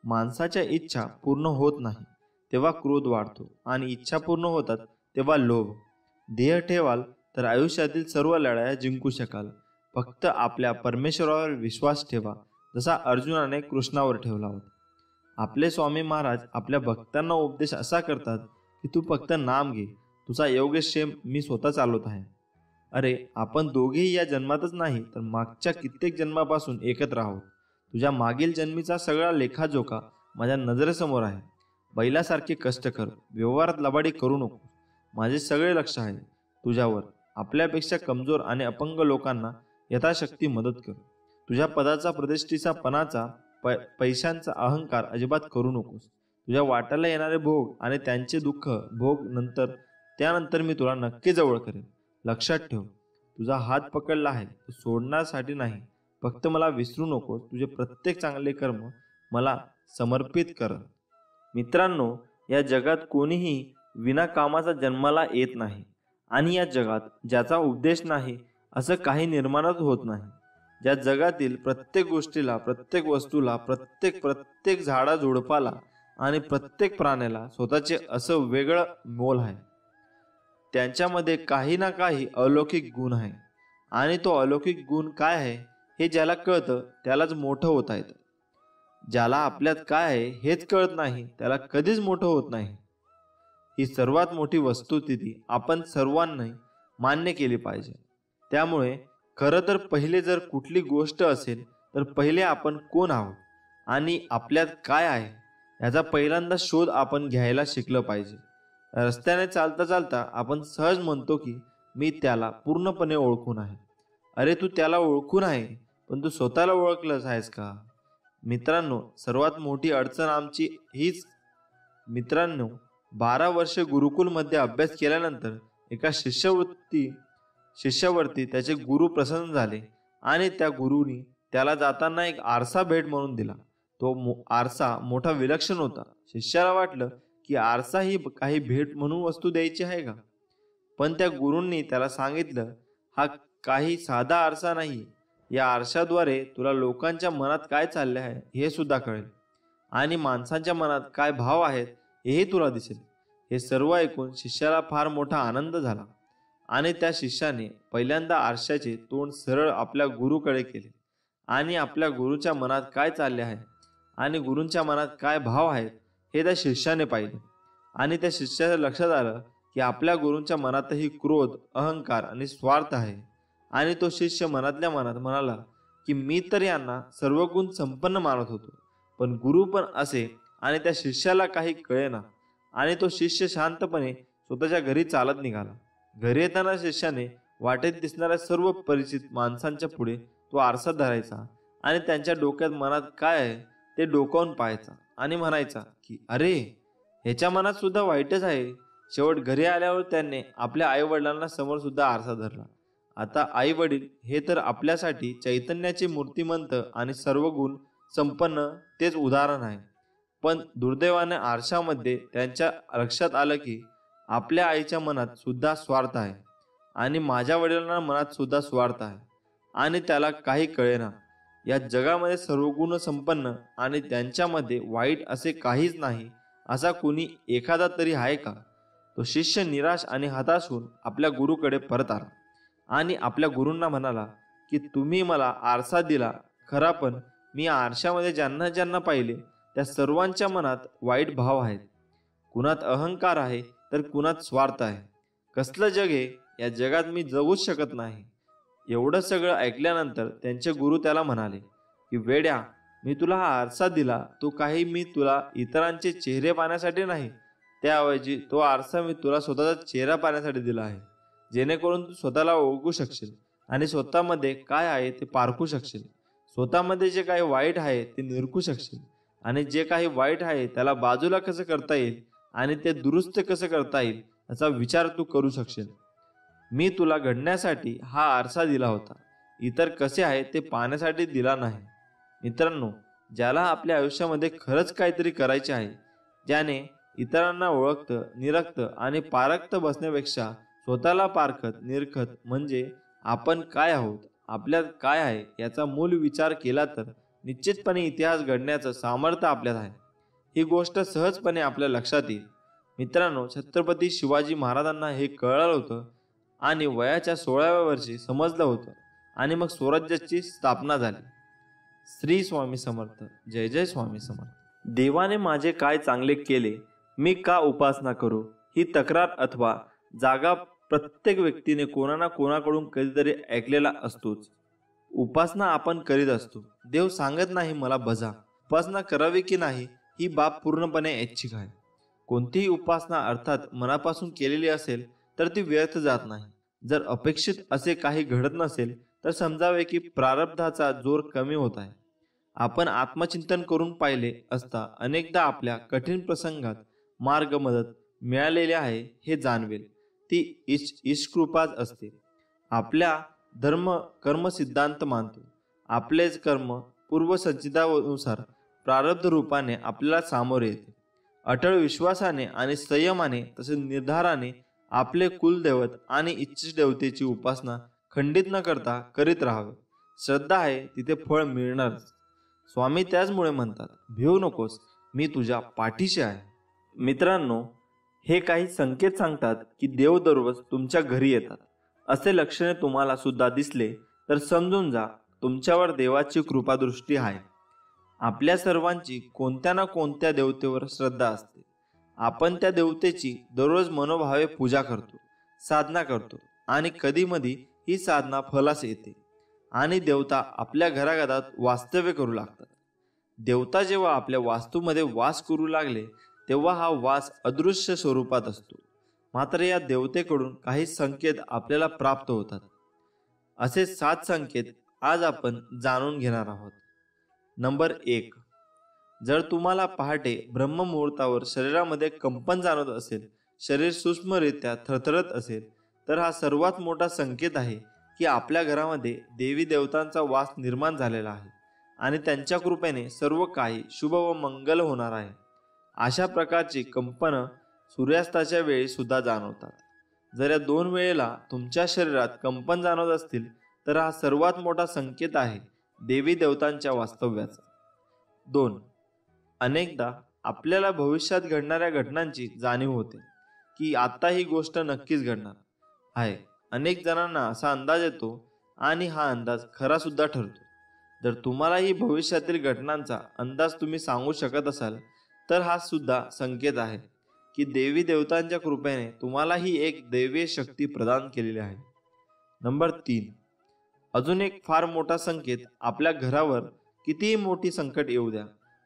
माणसाच्या इच्छा पूर्ण होत नाही तेव्हा क्रोध वाढतो आणि इच्छा पूर्ण होतात तेव्हा लोभ. ध्येय ठेवाल तर आयुष्यातील सर्व लढाया जिंकू शकाल. फक्त आपल्या परमेश्वरावर विश्वास ठेवा, जसा अर्जुनाने कृष्णावर ठेवला होता. आपले स्वामी महाराज आपल्या भक्तांना उपदेश असा करतात की तू फक्त नाम घे, तुझा योगक्षेम मी स्वतः चालवत आहे. अरे आपण दोघेही या जन्मातच नाही तर मागच्या कित्येक जन्मापासून एकत्र आहोत. तुझ्या मागील जन्मीचा सगळा लेखाजोखा माझ्या नजरेसमोर आहे. बैलासारखे कष्ट कर, व्यवहारात लबाडी करू नको. माझे सगळे लक्ष आहे तुझ्यावर. आपल्यापेक्षा कमजोर आणि अपंग लोकांना यथाशक्ती मदत कर. तुझ्या पदाचा, प्रतिष्ठेचा, पणाचा, पैशांचा अहंकार अजिबात करू नकोस. तुझ्या वाट्याला येणारे भोग आणि त्यांचे दुःख भोग त्यानंतर मी तुला नक्की जवळ करेन. लक्षात ठेव, तुझा हात पकडला आहे तो सोडण्यासाठी नाही. फक्त मला विसरू नकोस. तुझे प्रत्येक चांगले कर्म मला समर्पित कर. मित्रांनो, या जगात कोणीही विनाकामाचा जन्माला येत नाही आणि या जगात ज्याचा उद्देश नाही असं काही निर्माणच होत नाही. ज्या जगातील प्रत्येक गोष्टीला, प्रत्येक वस्तूला, प्रत्येक झाडा झुडपाला आणि प्रत्येक प्राण्याला स्वतःचे असं वेगळं मोल आहे. त्यांच्यामध्ये काही ना काही अलौकिक गुण आहे आणि तो अलौकिक गुण काय आहे हे ज्याला कळतं त्यालाच मोठं होता येतं. ज्याला आपल्यात काय आहे हेच कळत नाही त्याला कधीच मोठं होत नाही. ही सर्वात मोठी वस्तुस्थिती आपण सर्वांनी मान्य केली पाहिजे. त्यामुळे खरं तर पहिले जर कुठली गोष्ट असेल तर पहिले आपण कोण आहोत आणि आपल्यात काय आहे याचा पहिल्यांदा शोध आपण घ्यायला शिकलं पाहिजे. रस्त्याने चालता चालता आपण सहज म्हणतो की मी त्याला पूर्णपणे ओळखून आहे. अरे तू त्याला ओळखून आहे, पण तू स्वतःला ओळखलंच आहेस का? मित्रांनो, सर्वात मोठी अडचण आमची हीच. मित्रांनो, 12 वर्षे गुरुकुलमध्ये अभ्यास केल्यानंतर एका शिष्यावरती त्याचे गुरु प्रसन्न झाले आणि त्या गुरुनी त्याला जाताना एक आरसा भेट म्हणून दिला. तो आरसा मोठा विलक्षण होता. शिष्याला वाटलं की आरसा ही काही भेट म्हणून वस्तू द्यायची आहे का? पण त्या गुरूंनी त्याला सांगितलं, हा काही साधा आरसा नाही. या आरशाद्वारे तुला लोकांच्या मनात काय चालले आहे हे सुद्धा कळेल आणि माणसांच्या मनात काय भाव आहेत हेही तुला दिसेल. हे सर्व ऐकून शिष्याला फार मोठा आनंद झाला आणि त्या शिष्याने पहिल्यांदा आरशाचे तोंड सरळ आपल्या गुरुकडे केले आणि आपल्या गुरुच्या मनात काय चालले आहे आणि गुरूंच्या मनात काय भाव आहेत हे त्या शिष्याने पाहिले. आणि त्या शिष्याच्या लक्षात आलं की आपल्या गुरूंच्या मनातही क्रोध, अहंकार आणि स्वार्थ आहे. आणि तो शिष्य मनातल्या मनात म्हणाला की मी तर यांना सर्व गुण संपन्न मानत होतो, पण गुरु पण असे. आणि त्या शिष्याला काही कळेना आणि तो शिष्य शांतपणे स्वतःच्या घरी चालत निघाला. घरी येताना शिष्याने वाटेत दिसणाऱ्या सर्व परिचित माणसांच्या पुढे तो आरसा धरायचा आणि त्यांच्या डोक्यात मनात काय आहे ते डोकावून पाहायचा आणि म्हणायचा की अरे, ह्याच्या मनात सुद्धा वाईटच आहे. शेवट घरी आल्यावर त्याने आपल्या आई वडिलांना समोर सुद्धा आरसा धरला. आता आई वडील हे तर आपल्यासाठी चैतन्याचे मूर्तिमंत आणि सर्व गुण संपन्न तेच उदाहरण आहे. पण दुर्दैवाने आरशामध्ये त्यांच्या लक्षात आलं की आपल्या आईच्या मनात सुद्धा स्वार्थ आहे आणि माझ्या वडिलांना मनात सुद्धा स्वार्थ आहे आणि त्याला काही कळेना. या जगामध्ये सर्व गुण संपन्न आणि त्यांच्यामध्ये वाईट असे काहीच नाही, असा कोणी एखादा तरी आहे का? तो शिष्य निराश आणि हताश होऊन आपल्या गुरुकडे परत आला आणि आपल्या गुरूंना म्हणाला की तुम्ही मला आरसा दिला खरा, पण मी आरशामध्ये ज्यांना ज्यांना पाहिले त्या सर्वांच्या मनात वाईट भाव आहेत. कुणात अहंकार आहे तर कुणात स्वार्थ आहे. कसलं जग आहे? या जगात मी जगूच शकत नाही. एवढं सगळं ऐकल्यानंतर त्यांचे गुरु त्याला म्हणाले की वेड्या, मी तुला हा आरसा दिला तो काही मी तुला इतरांचे चेहरे पाहण्यासाठी नाही, त्याऐवजी तो आरसा मी तुला स्वतःचा चेहरा पाहण्यासाठी दिला आहे, जेणेकरून तू स्वतःला ओळखू शकशील आणि स्वतःमध्ये काय आहे ते पारखू शकशील. स्वतःमध्ये जे काही वाईट आहे ते निरखू शकशील आणि जे काही वाईट आहे त्याला बाजूला कसं करता येईल आणि ते दुरुस्त कसं करता येईल याचा विचार तू करू शकशील. मी तुला घडण्यासाठी हा आरसा दिला होता, इतर कसे आहे ते पाहण्यासाठी दिला नाही. मित्रांनो, ज्याला आपल्या आयुष्यामध्ये खरंच काहीतरी करायचे आहे, ज्याने इतरांना ओळखतं, निरखतं आणि पारखतं बसण्यापेक्षा स्वतःला पारखत निरखत म्हणजे आपण काय आहोत, आपल्यात काय आहे याचा मूल विचार केला तर निश्चितपणे इतिहास घडण्याचं सामर्थ्य आपल्यात आहे. ही गोष्ट सहजपणे आपल्या लक्षात येईल. मित्रांनो, छत्रपती शिवाजी महाराजांना हे कळलं होतं आणि वयाच्या 16व्या वर्षी समजलं होतं आणि मग स्वराज्याची स्थापना झाली. श्री स्वामी समर्थ. जय जय स्वामी समर्थ. देवाने माझे काय चांगले केले, मी का उपासना करू, ही तक्रार अथवा जागा प्रत्येक व्यक्तीने कोणा ना कोणाकडून कधीतरी ऐकलेला असतोच. उपासना आपण करीत असतो. देव सांगत नाही मला भजा. उपासना करावी की नाही ही बाब पूर्णपणे ऐच्छिक आहे. कोणतीही उपासना अर्थात मनापासून केलेली असेल तर ती व्यर्थ जात नाही. जर अपेक्षित असे काही घडत नसेल तर समजावे की प्रारब्धाचा जोर कमी होत आहे. आपण आत्मचिंतन करून पाहिले असता अनेकदा आपल्या कठीण प्रसंगात मार्ग मदत मिळालेली आहे हे जाणवेल. ती ईशकृपाच असते. आपल्या धर्म कर्म सिद्धांत मानतो. आपलेच कर्म पूर्वसज्जितानुसार प्रारब्ध रूपाने आपल्याला सामोरे येते. अटळ विश्वासाने आणि संयमाने तसेच निर्धाराने आपले कुलदैवत आणि इच्छित देवतेची उपासना खंडित न करता करीत राहावे. श्रद्धा आहे तिथे फळ मिळणारच. स्वामी त्याचमुळे म्हणतात, भिवू नकोस, मी तुझ्या पाठीशी आहे. मित्रांनो, हे काही संकेत सांगतात की देव दररोज तुमच्या घरी येतात. असे लक्षणे तुम्हाला सुद्धा दिसले तर समजून जा तुमच्यावर देवाची कृपादृष्टी आहे. आपल्या सर्वांची कोणत्या ना कोणत्या देवतेवर श्रद्धा असते. आपण त्या देवतेची दररोज मनोभावे पूजा करतो, साधना करतो आणि कधीमधी ही साधना फलास येते आणि देवता आपल्या घराघरात वास्तव्य करू लागतात. देवता जेव्हा आपल्या वास्तूमध्ये वास करू लागले तेव्हा हा वास अदृश्य स्वरूपात असतो. मात्र या देवतेकडून काही संकेत आपल्याला प्राप्त होतात. असे 7 संकेत आज आपण जाणून घेणार आहोत. नंबर 1. जर तुम्हाला पहाटे ब्रह्ममुहूर्तावर शरीरामध्ये कंपन जाणवत असेल, शरीर सूक्ष्मरित्या थरथरत असेल, तर हा सर्वात मोठा संकेत आहे की आपल्या घरामध्ये देवी देवतांचा वास निर्माण झालेला आहे आणि त्यांच्या कृपेने सर्व काही शुभ व मंगल होणार आहे. अशा प्रकारची कंपनं सूर्यास्ताच्या वेळी सुद्धा जाणवतात. जर या 2 वेळेला तुमच्या शरीरात कंपन जाणवत असतील तर हा सर्वात मोठा संकेत आहे देवी देवतांच्या वास्तव्याचा. 2. अनेकदा आपल्याला भविष्यात घडणाऱ्या घटनांची जाणीव होते की आता ही गोष्ट नक्कीच घडणार आहे. अनेक जणांना असा अंदाज येतो आणि हा अंदाज खरा सुद्धा ठरतो. जर तुम्हालाही भविष्यातील घटनांचा अंदाज तुम्ही सांगू शकत असाल तर हा सुद्धा संकेत आहे की देवी देवतांच्या कृपेने तुम्हाला ही एक दैवीय शक्ती प्रदान केलेली आहे. नंबर 3. अजून एक फार मोठा संकेत, आपल्या घरावर कितीही मोठी संकट येऊ द्या,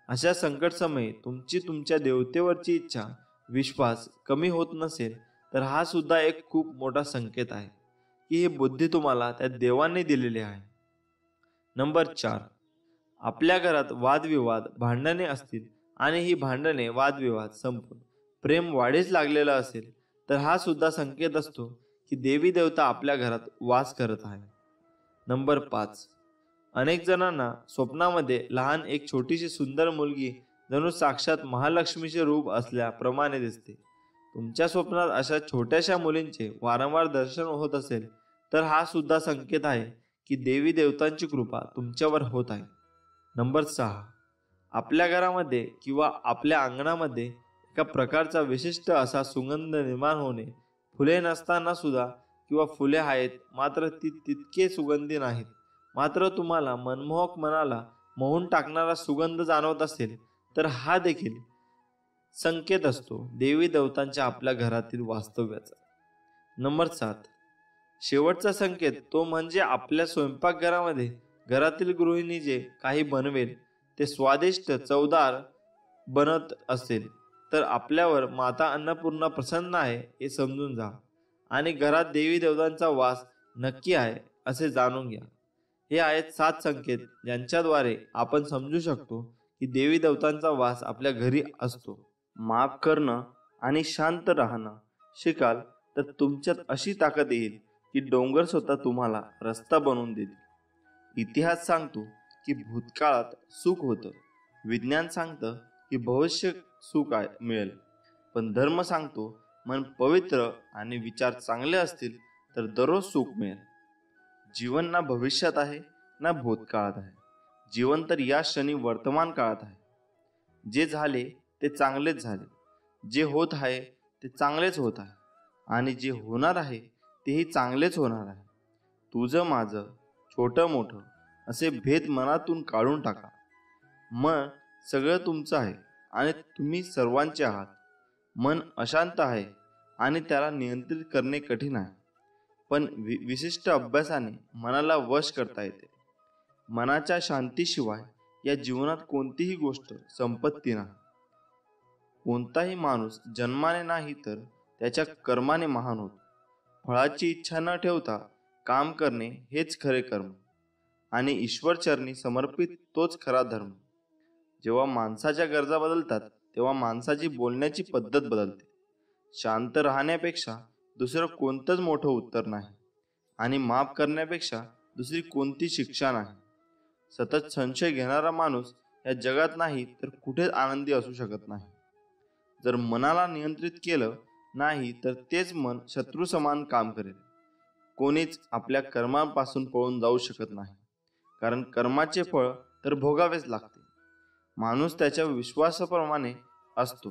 अशा संकट समयी तुमची तुमच्या देवतेवरची इच्छा, विश्वास कमी होत नसेल तर हा सुद्धा एक खूप मोठा संकेत आहे की ही बुद्धी तुम्हाला त्या देवांनी दिलेली आहे. नंबर 4. आपल्या घरात वादविवाद, भांडणे असतील आणि ही भांडणे वादविवाद संपून प्रेम वाढीस लागलेलं असेल तर हा सुद्धा संकेत असतो की देवी देवता आपल्या घरात वास करत आहे. नंबर 5. अनेक जणांना स्वप्नामध्ये लहान एक छोटीशी सुंदर मुलगी जणू साक्षात महालक्ष्मीचे रूप असल्याप्रमाणे दिसते. तुमच्या स्वप्नात अशा छोट्याशा मुलींचे वारंवार दर्शन होत असेल तर हा सुद्धा संकेत आहे की देवी देवतांची कृपा तुमच्यावर होत आहे. नंबर 6. आपल्या घरामध्ये किंवा आपल्या अंगणामध्ये एका प्रकारचा विशिष्ट असा सुगंध निर्माण होणे, फुले नसताना सुद्धा किंवा फुले आहेत मात्र ती तितके सुगंधी नाहीत, मात्र तुम्हाला मनमोहक, मनाला मोहून टाकणारा सुगंध जाणवत असेल तर हा देखील संकेत असतो देवी देवतांच्या आपल्या घरातील वास्तव्याचा. नंबर 7. शेवटचा संकेत तो म्हणजे आपल्या स्वयंपाकघरामध्ये घरातील गृहिणी जे काही बनवेल ते स्वादिष्ट, चवदार बनत असेल तर आपल्यावर माता अन्नपूर्णा प्रसन्न आहे हे समजून जा आणि घरात देवी देवतांचा वास नक्की आहे असे जाणून घ्या. हे आहेत 7 संकेत ज्यांच्याद्वारे आपण समजू शकतो की देवी देवतांचा वास आपल्या घरी असतो. माफ करणं आणि शांत राहणं शिकाल तर तुमच्यात अशी ताकद येईल की डोंगर स्वतः तुम्हाला रस्ता बनवून देतील. इतिहास सांगतो की भूतकाळात सुख होतं, विज्ञान सांगतं की भविष्य सुख मिळेल, पण धर्म सांगतो मन पवित्र आणि विचार चांगले असतील तर दररोज सुख मिळेल. जीवन ना भविष्यात आहे ना भूतकाळात आहे. जीवन तर या क्षणी वर्तमान काळात आहे. जे झाले ते चांगलेच झाले, जे होत आहे ते चांगलेच होत आहे आणि जे होणार आहे तेही चांगलेच होणार आहे. तुझं माझं, छोटं मोठं असे भेद मनातून काढून टाका. मन सगळं तुमचं आहे आणि तुम्ही सर्वांचे आहात. मन अशांत आहे आणि त्याला नियंत्रित करणे कठीण आहे, पण विशिष्ट अभ्यासाने मनाला वश करता येते. मनाच्या शांतीशिवाय या जीवनात कोणतीही गोष्ट संपत्ती नाही. कोणताही माणूस जन्माने नाही तर त्याच्या कर्माने महान होतो. फळाची इच्छा न ठेवता काम करणे हेच खरे कर्म आणि ईश्वरचरणी समर्पित तोच खरा धर्म. जेव्हा माणसाच्या गरजा बदलतात तेव्हा माणसाची बोलण्याची पद्धत बदलते. शांत राहण्यापेक्षा दुसरं कोणतंच मोठं उत्तर नाही आणि माफ करण्यापेक्षा दुसरी कोणती शिक्षा नाही. सतत संशय घेणारा माणूस या जगात नाही तर कुठेच आनंदी असू शकत नाही. जर मनाला नियंत्रित केलं नाही तर तेच मन शत्रू समान काम करेल. कोणीच आपल्या कर्मांपासून पळून जाऊ शकत नाही, कारण कर्माचे फळ तर भोगावेच लागते. माणूस त्याच्या विश्वासाप्रमाणे असतो.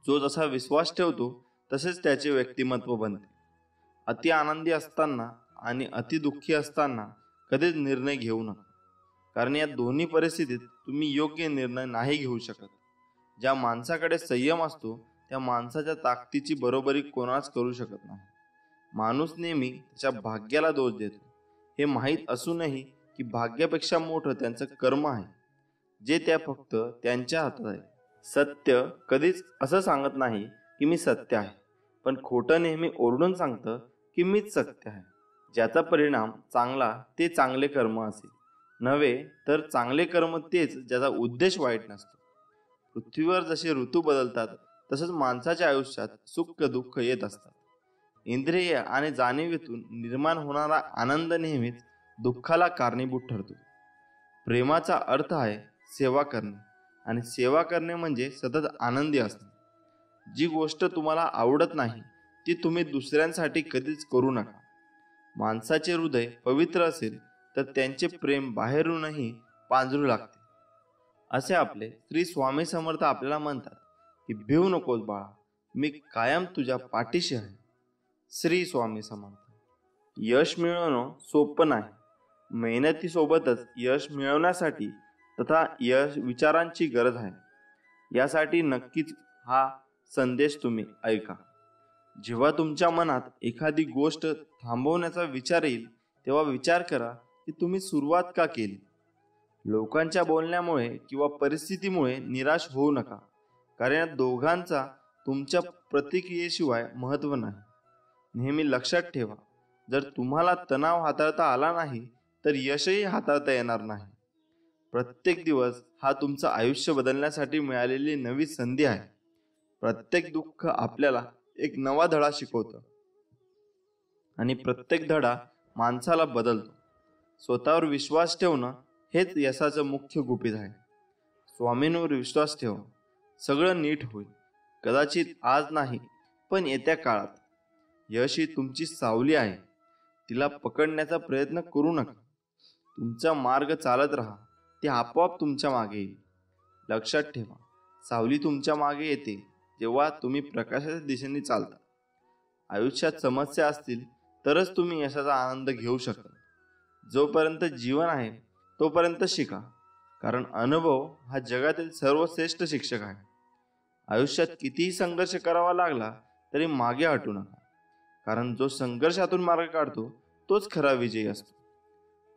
जो जसा विश्वास ठेवतो तसेच त्याचे व्यक्तिमत्व बनते. अति आनंदी असताना आणि अति दुःखी असताना कधीच निर्णय घेऊ नका, कारण या दोन्ही परिस्थितीत तुम्ही योग्य निर्णय नाही घेऊ शकत. ज्या माणसाकडे संयम असतो त्या माणसाच्या ताकदीची बरोबरी कोणाच करू शकत नाही. माणूस नेहमी त्याच्या भाग्याला दोष देतो, हे माहीत असूनही की भाग्यापेक्षा मोठं त्यांचं कर्म आहे. जे त्या फक्त त्यांच्या हातात आहे. सत्य कधीच असं सांगत नाही की मी सत्य आहे, पण खोटं नेहमी ओरडून सांगतं की मीच सत्य आहे. ज्याचा परिणाम चांगला ते चांगले कर्म असेल, नव्हे तर चांगले कर्म तेच ज्याचा उद्देश वाईट नसतो. पृथ्वीवर जसे ऋतू बदलतात तसंच माणसाच्या आयुष्यात सुख दुःख येत असतात. इंद्रिय आणि जाणीवेतून निर्माण होणारा आनंद नेहमीच दुःखाला कारणीभूत ठरतो. प्रेमाचा अर्थ आहे सेवा करणे, आणि सेवा करणे म्हणजे सतत आनंदी असणे. जी गोष्ट तुम्हाला आवडत नाही ती तुम्ही दुसऱ्यांसाठी कधीच करू नका. माणसाचे हृदय पवित्र असेल तर त्यांचे प्रेम बाहेरूनही पांजरू लागते. असे आपले श्री स्वामी समर्थ आपल्याला म्हणतात की भिवू नकोस बाळा, मी कायम तुझ्या पाठीशी आहे. श्री स्वामी समर्थ. यश मिळवणं सोपं नाही. मेहनतीसोबतच यश मिळवण्यासाठी तथा यश विचारांची गरज आहे. यासाठी नक्कीच हा संदेश तुम्ही ऐका. जेव्हा तुमच्या मनात एखादी गोष्ट थांबवण्याचा विचार येईल तेव्हा विचार करा की तुम्ही सुरुवात का केली. लोकांच्या बोलण्यामुळे किंवा परिस्थितीमुळे निराश होऊ नका, कारण या दोघांचा तुमच्या प्रतिक्रियेशिवाय महत्त्व नाही. नेहमी लक्षात ठेवा, जर तुम्हाला तणाव हाताळता आला नाही तर यशही हाताळता येणार नाही. प्रत्येक दिवस हा तुमचं आयुष्य बदलण्यासाठी मिळालेली नवी संधी आहे. प्रत्येक दुःख आपल्याला एक नवा धडा शिकवतं आणि प्रत्येक धडा माणसाला बदलतो. स्वतःवर विश्वास ठेवणं हेच यशाचं मुख्य गुपित आहे. स्वामींवर विश्वास ठेवा, सगळं नीट होईल. कदाचित आज नाही, पण येत्या काळात. यश ही तुमची सावली आहे, तिला पकडण्याचा प्रयत्न करू नका. तुमचा मार्ग चालत राहा, ते आपोआप तुमच्या मागे येईल. लक्षात ठेवा, सावली तुमच्या मागे येते जेव्हा तुम्ही प्रकाशाच्या दिशेने चालता. आयुष्यात समस्या असतील तरच तुम्ही यशाचा आनंद घेऊ शकाल. जोपर्यंत जीवन आहे तोपर्यंत शिका, कारण अनुभव हा जगातील सर्वश्रेष्ठ शिक्षक आहे. आयुष्यात कितीही संघर्ष करावा लागला तरी मागे हटू नका, कारण जो संघर्षातून मार्ग काढतो तोच खरा विजयी असतो.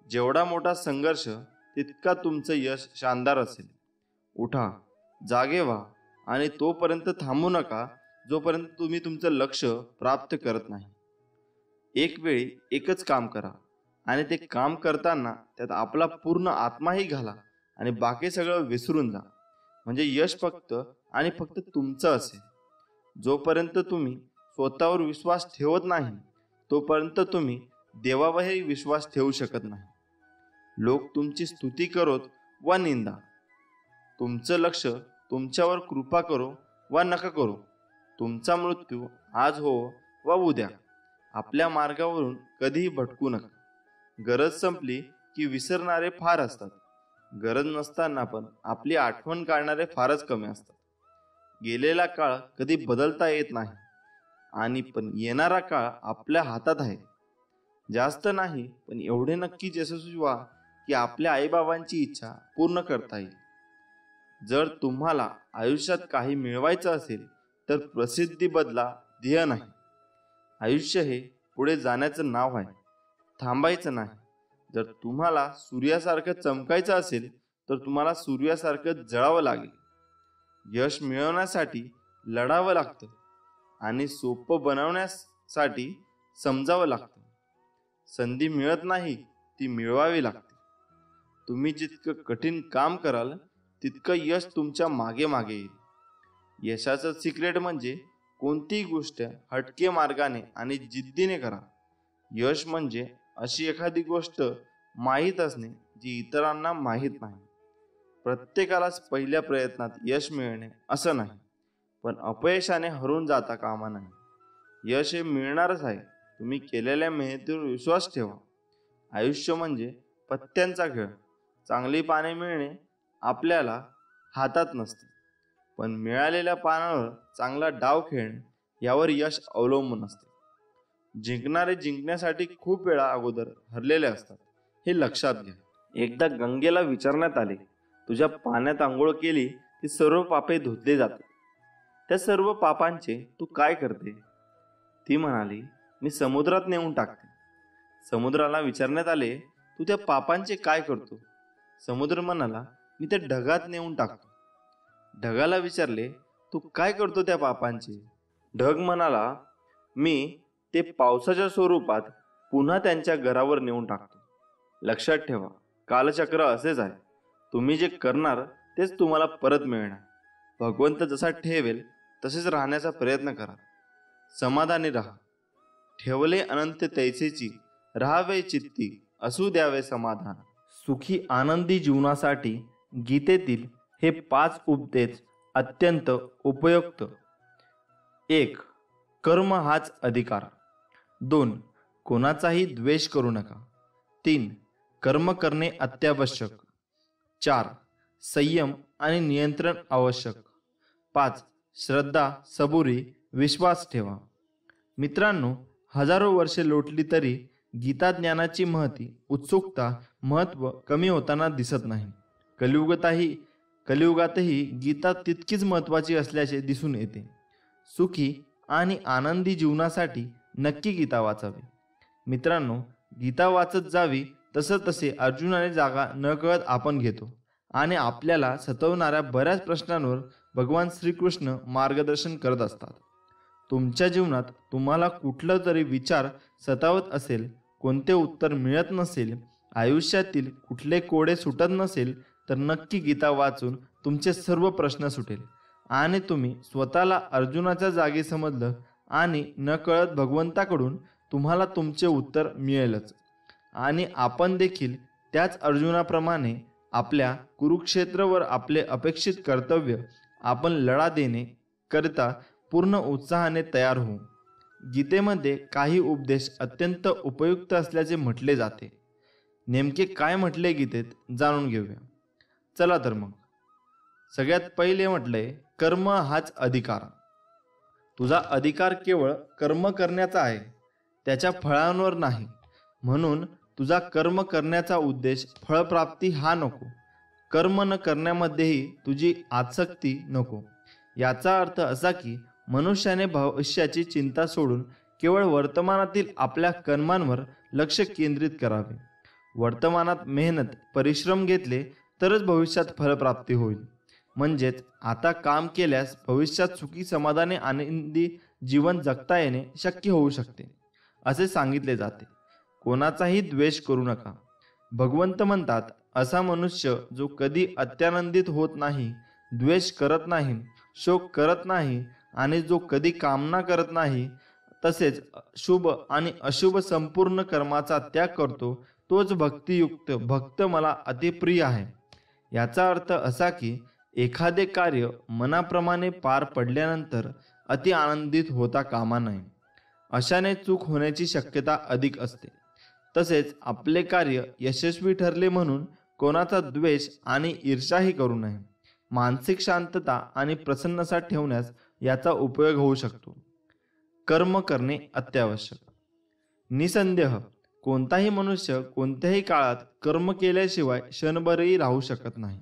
जेवढा मोठा संघर्ष तितका तुमचं यश शानदार असेल. उठा, जागे व्हा आणि तोपर्यंत थांबू नका जोपर्यंत तुम्ही तुमचं लक्ष प्राप्त करत नाही. एक वेळी एकच काम करा आणि ते काम करताना त्यात आपला पूर्ण आत्माही घाला आणि बाकी सगळं विसरून जा. म्हणजे यश फक्त आणि फक्त तुमचं असेल. जोपर्यंत तुम्ही स्वतःवर विश्वास ठेवत नाही तोपर्यंत तुम्ही देवावरही विश्वास ठेवू शकत नाही. लोक तुमची स्तुती करोत वा निंदा, तुमचं लक्ष तुमच्यावर कृपा करो वा नका करो, तुमचा मृत्यू आज हो वा उद्या, आपल्या मार्गावरून कधीही भटकू नका. गरज संपली की विसरणारे फार असतात, गरज नसताना पण आपली आठवण काढणारे फारच कमी असतात. गेलेला काळ कधी बदलता येत नाही आणि पण येणारा काळ आपल्या हातात आहे. जास्त नाही, पण एवढे नक्कीच यशस्वी व्हा की आपल्या आईबाबांची इच्छा पूर्ण करता येईल. जर तुम्हाला आयुष्यात काही मिळवायचं असेल तर प्रसिद्धी बदला, ध्येय नाही. आयुष्य हे पुढे जाण्याचं नाव आहे, थांबायचं नाही. जर तुम्हाला सूर्यासारखं चमकायचं असेल तर तुम्हाला सूर्यासारखं जळावं लागेल. यश मिळवण्यासाठी लढावं लागतं आणि सोपं बनवण्यासाठी समजावं लागतं. संधी मिळत नाही, ती मिळवावी लागते. तुम्ही जितकं कठीण काम कराल तितकं यश तुमच्या मागे मागे येईल. यशाचं सिक्रेट म्हणजे कोणतीही गोष्ट हटके मार्गाने आणि जिद्दीने करा. यश म्हणजे अशी एखादी गोष्ट माहीत असणे जी इतरांना माहीत नाही. प्रत्येकालाच पहिल्या प्रयत्नात यश मिळणे असं नाही, पण अपयशाने हरून जाता कामा नये. यश हे मिळणारच आहे. तुम्ही केलेल्या मेहनतीवर विश्वास ठेवा. आयुष्य म्हणजे पत्त्यांचा खेळ. चांगली पाने मिळणे आपल्याला हातात नसते, पण मिळालेल्या पानावर चांगला डाव खेळणे यावर यश अवलंबून असते. जिंकणारे जिंकण्यासाठी खूप वेळा अगोदर हरलेले असतात, हे लक्षात घ्या. एकदा गंगेला विचारण्यात आले, तुझ्या पाण्यात आंघोळ केली की सर्व पापे धुतले जातात, त्या सर्व पापांचे तू काय करते? ती म्हणाली, मी समुद्रात नेऊन टाकते. समुद्राला विचारण्यात आले, तू त्या पापांचे काय करतो? समुद्र म्हणाला, मी ते ढगात नेऊन टाकतो. ढगाला विचारले, तू काय करतो त्या पापांचे? ढग म्हणाला, मी ते पावसाच्या स्वरूपात पुन्हा त्यांच्या घरावर नेऊन टाकतो. लक्षात ठेवा, कालचक्र असेच आहे. तुम्ही जे करणार तेच तुम्हाला परत मिळणार. भगवंत जसा ठेवेल तसेच राहण्याचा प्रयत्न करा. समाधानी राहा. ठेवले अनंत तैसेची, राहावे चित्ती, असू द्यावे समाधान. सुखी आनंदी जीवनासाठी गीतेतील हे 5 उपदेश अत्यंत उपयुक्त. 1. कर्म हाच अधिकार. 2. कोणाचाही द्वेष करू नका. 3. कर्म करणे अत्यावश्यक. 4. संयम आणि नियंत्रण आवश्यक. 5. श्रद्धा, सबुरी, विश्वास ठेवा. मित्रांनो, हजारो वर्षे लोटली तरी गीता ज्ञानाची उत्सुकता, महत्त्व कमी होताना दिसत नाही. कलियुगातही गीता तितकीच महत्त्वाची असल्याचे दिसून येते. सुखी आणि आनंदी जीवनासाठी नक्की गीता वाचावी. मित्रांनो, गीता वाचत जावी तसे अर्जुनाने जागा नकळत आपण घेतो आणि आपल्याला सतवणाऱ्या बऱ्याच प्रश्नांवर भगवान श्रीकृष्ण मार्गदर्शन करत असतात. तुमच्या जीवनात तुम्हाला कुठलं तरी विचार सतावत असेल, कोणते उत्तर मिळत नसेल, आयुष्यातील कुठले कोडे सुटत नसेल, तर नक्की गीता वाचून तुमचे सर्व प्रश्न सुटेल आणि तुम्ही स्वतःला अर्जुनाच्या जागी समजलं आणि नकळत भगवंताकडून तुम्हाला तुमचे उत्तर मिळेलच. आणि आपण देखील त्याच अर्जुनाप्रमाणे आपल्या कुरुक्षेत्रावर आपले अपेक्षित कर्तव्य आपण लढा देणे करता पूर्ण उत्साहाने तयार होऊ. गीतेमध्ये काही उपदेश अत्यंत उपयुक्त असल्याचे म्हटले जाते. नेमके काय म्हटले गीतेत जाणून घेऊया. चला तर मग. सगळ्यात पहिले म्हटलंय, कर्म हाच अधिकार. तुझा अधिकार केवळ कर्म करण्याचा आहे, त्याच्या फळांवर नाही. म्हणून तुझा कर्म करण्याचा उद्देश फळप्राप्ती हा नको. कर्म न करण्यामध्येही तुझी आसक्ती नको. याचा अर्थ असा की मनुष्याने भविष्याची चिंता सोडून केवळ वर्तमानातील आपल्या कर्मांवर लक्ष केंद्रित करावे. वर्तमानात मेहनत, परिश्रम घेतले तरच भविष्यात फलप्राप्ती होईल. म्हणजेच आता काम केल्यास भविष्यात सुखी, समाधानी, आनंदी जीवन जगता येणे शक्य होऊ शकते असे सांगितले जाते. कोणाचाही द्वेष करू नका. भगवंत म्हणतात, असा मनुष्य जो कधी अत्यानंदित होत नाही, द्वेष करत नाही, शोक करत नाही आणि जो कधी कामना करत नाही, तसेच शुभ आणि अशुभ संपूर्ण कर्माचा त्याग करतो, तोच भक्तियुक्त भक्त मला अतिप्रिय आहे. याचा अर्थ असा की एखादे कार्य मनाप्रमाणे पार पडल्यानंतर अति आनंदित होता कामा नये. अशाने चूक होण्याची शक्यता अधिक असते. तसेच आपले कार्य यशस्वी ठरले म्हणून कोणाचा द्वेष आणि ईर्ष्याही करू नये. मानसिक शांतता आणि प्रसन्नता ठेवण्यास याचा उपयोग होऊ शकतो. कर्म करणे अत्यावश्यक. निसंदेह कोणताही मनुष्य कोणत्याही काळात कर्म केल्याशिवाय क्षणभरही राहू शकत नाही.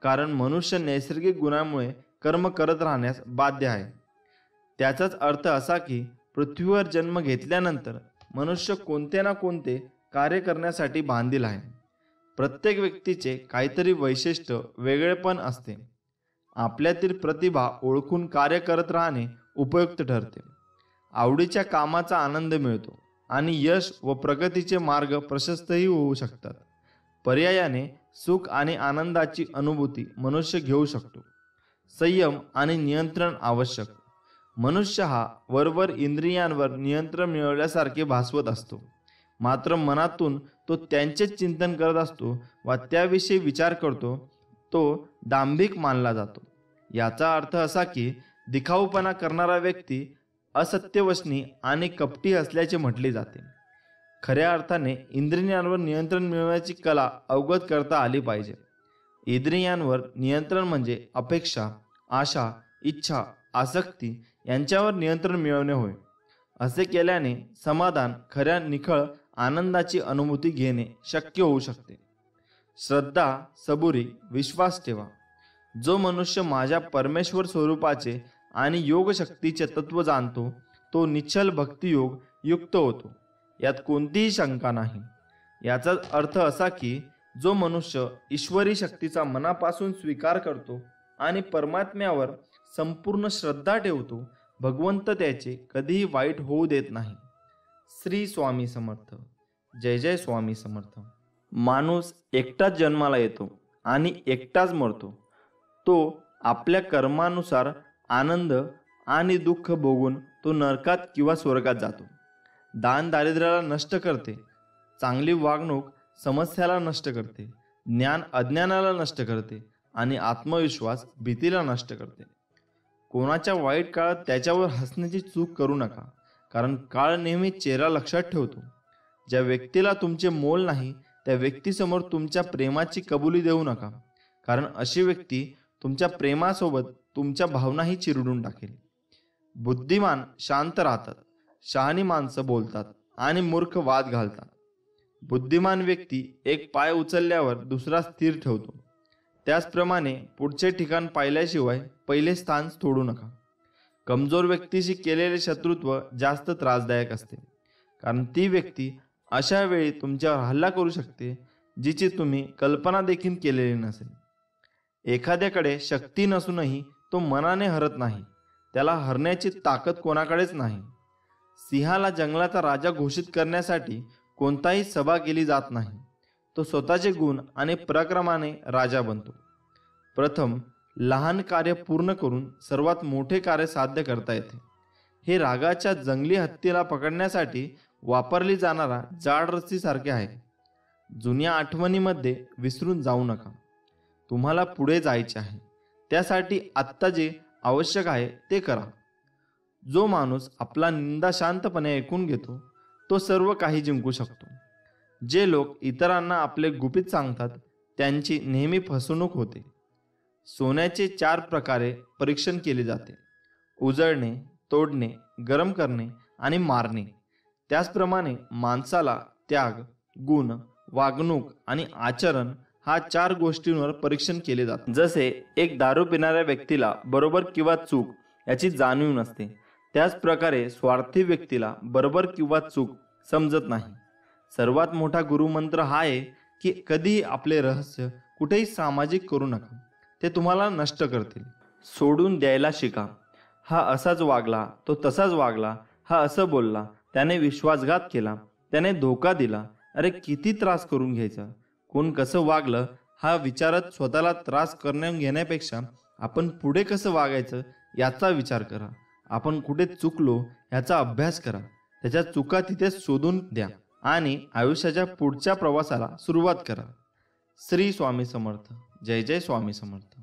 कारण मनुष्य नैसर्गिक गुणामुळे कर्म करत राहण्यास बाध्य आहे. त्याचाच अर्थ असा की पृथ्वीवर जन्म घेतल्यानंतर मनुष्य कोणते ना कोणते कार्य करण्यासाठी बांधील आहे. प्रत्येक व्यक्तीचे काहीतरी वैशिष्ट्य, वेगळेपण असते. आपल्यातील प्रतिभा ओळखून कार्य करत राहणे उपयुक्त ठरते. आवडीच्या कामाचा आनंद मिळतो आणि यश व प्रगतीचे मार्ग प्रशस्तही होऊ शकतात. पर्यायाने सुख आणि आनंदाची अनुभूती मनुष्य घेऊ शकतो. संयम आणि नियंत्रण आवश्यक. मनुष्य हा वरवर इंद्रियांवर नियंत्रण मिळवल्यासारखे भासवत असतो, मात्र मनातून तो त्यांचेच चिंतन करत असतो व त्याविषयी विचार करतो, तो दांभिक मानला जातो. याचा अर्थ असा की दिखाऊपणा करणारा व्यक्ती असत्यवचनी आणि कपटी असल्याचे म्हटले जाते. खऱ्या अर्थाने इंद्रियांवर नियंत्रण मिळवण्याची कला अवगत करता आली पाहिजे. इंद्रियांवर नियंत्रण म्हणजे अपेक्षा, आशा, इच्छा, आसक्ती यांच्यावर नियंत्रण मिळवणे होय. असे केल्याने समाधान, खऱ्या निखळ आनंदाची अनुभूती घेणे शक्य होऊ शकते. श्रद्धा, सबुरी, विश्वास ठेवा. जो मनुष्य माझ्या परमेश्वर स्वरूपाचे आणि योगशक्तीचे तत्व जाणतो, तो निश्चल भक्तियोग युक्त होतो. यात कोणतीही शंका नाही. याचा अर्थ असा की जो मनुष्य ईश्वरी शक्तीचा मनापासून स्वीकार करतो आणि परमात्म्यावर संपूर्ण श्रद्धा ठेवतो, भगवंत त्याचे कधीही वाईट होऊ देत नाही. श्री स्वामी समर्थ. जय जय स्वामी समर्थ. माणूस एकटाच जन्माला येतो आणि एकटाच मरतो. तो आपल्या कर्मानुसार आनंद आणि दुःख भोगून तो नरकात किंवा स्वर्गात जातो. दान दारिद्र्याला नष्ट करते, चांगली वागणूक समस्याला नष्ट करते, ज्ञान अज्ञानाला नष्ट करते आणि आत्मविश्वास भीतीला नष्ट करते. कोणाच्या वाईट काळात त्याच्यावर हसण्याची चूक करू नका, कारण काळ नेहमी चेहरा लक्षात ठेवतो. ज्या व्यक्तीला तुमचे मोल नाही त्या व्यक्तीसमोर तुमच्या प्रेमाची कबुली देऊ नका, कारण अशी व्यक्ती तुमच्या प्रेमासोबत तुमच्या भावनाही चिरडून टाकेल. बुद्धिमान शांत राहतात, शहाणी माणसं बोलतात आणि मूर्ख वाद घालतात. बुद्धिमान व्यक्ती एक पाय उचलल्यावर दुसरा स्थिर ठेवतो. त्याचप्रमाणे पुढचे ठिकाण पाहिल्याशिवाय पहिले स्थान सोडू नका. कमजोर व्यक्तीशी केलेले शत्रुत्व जास्त त्रासदायक असते, कारण ती व्यक्ती अशा वेळी तुमच्यावर हल्ला करू शकते जिची तुम्ही कल्पना देखील केलेली नसेल. एखाद्याकडे शक्ती नसूनही तो मनाने हरत नाही, त्याला हरण्याची ताकद कोणाकडेच नाही. सिंहाला जंगलाचा राजा घोषित करण्यासाठी कोणताही सभा केली जात नाही. तो स्वतःचे गुण आणि पराक्रमाने राजा बनतो. प्रथम लहान कार्य पूर्ण करून सर्वात मोठे कार्य साध्य करता येते. हे रागाच्या जंगली हत्तीला पकडण्यासाठी वापरली जाणारा जाड रस्सीसारखे आहे. जुन्या आठवणीमध्ये विसरून जाऊ नका. तुम्हाला पुढे जायचे आहे, त्यासाठी आत्ता जे आवश्यक आहे ते करा. जो माणूस आपला निंदा शांतपणे ऐकून घेतो तो सर्व काही जिंकू शकतो. जे लोक इतरांना आपले गुपित सांगतात त्यांची नेहमी फसवणूक होते. सोन्याचे 4 प्रकारे परीक्षण केले जाते: उजळणे, तोडणे, गरम करणे आणि मारणे. त्याचप्रमाणे माणसाला त्याग, गुण, वागणूक आणि आचरण हा 4 गोष्टींवर परीक्षण केले जाते. जसे एक दारू पिणाऱ्या व्यक्तीला बरोबर किंवा चूक याची जाणीव नसते, त्याच प्रकारे स्वार्थी व्यक्तीला बरोबर किंवा चूक समजत नाही. सर्वात मोठा गुरुमंत्र हा आहे की कधीही आपले रहस्य कुठेही सामाजिक करू नका, ते तुम्हाला नष्ट करतील. सोडून द्यायला शिका. हा असाच वागला, तो तसाच वागला, हा असं बोलला, त्याने विश्वासघात केला, त्याने धोका दिला, अरे किती त्रास करून घ्यायचा. कोण कसं वागलं हा विचारत स्वतःला त्रास करण्यात घेण्यापेक्षा आपण पुढे कसं वागायचं याचा विचार करा. आपण कुठे चुकलो याचा अभ्यास करा, त्याच्या चुका तिथे शोधून द्या आणि आयुष्याच्या पुढच्या प्रवासाला सुरुवात करा. श्री स्वामी समर्थ. जय जय स्वामी समर्थ.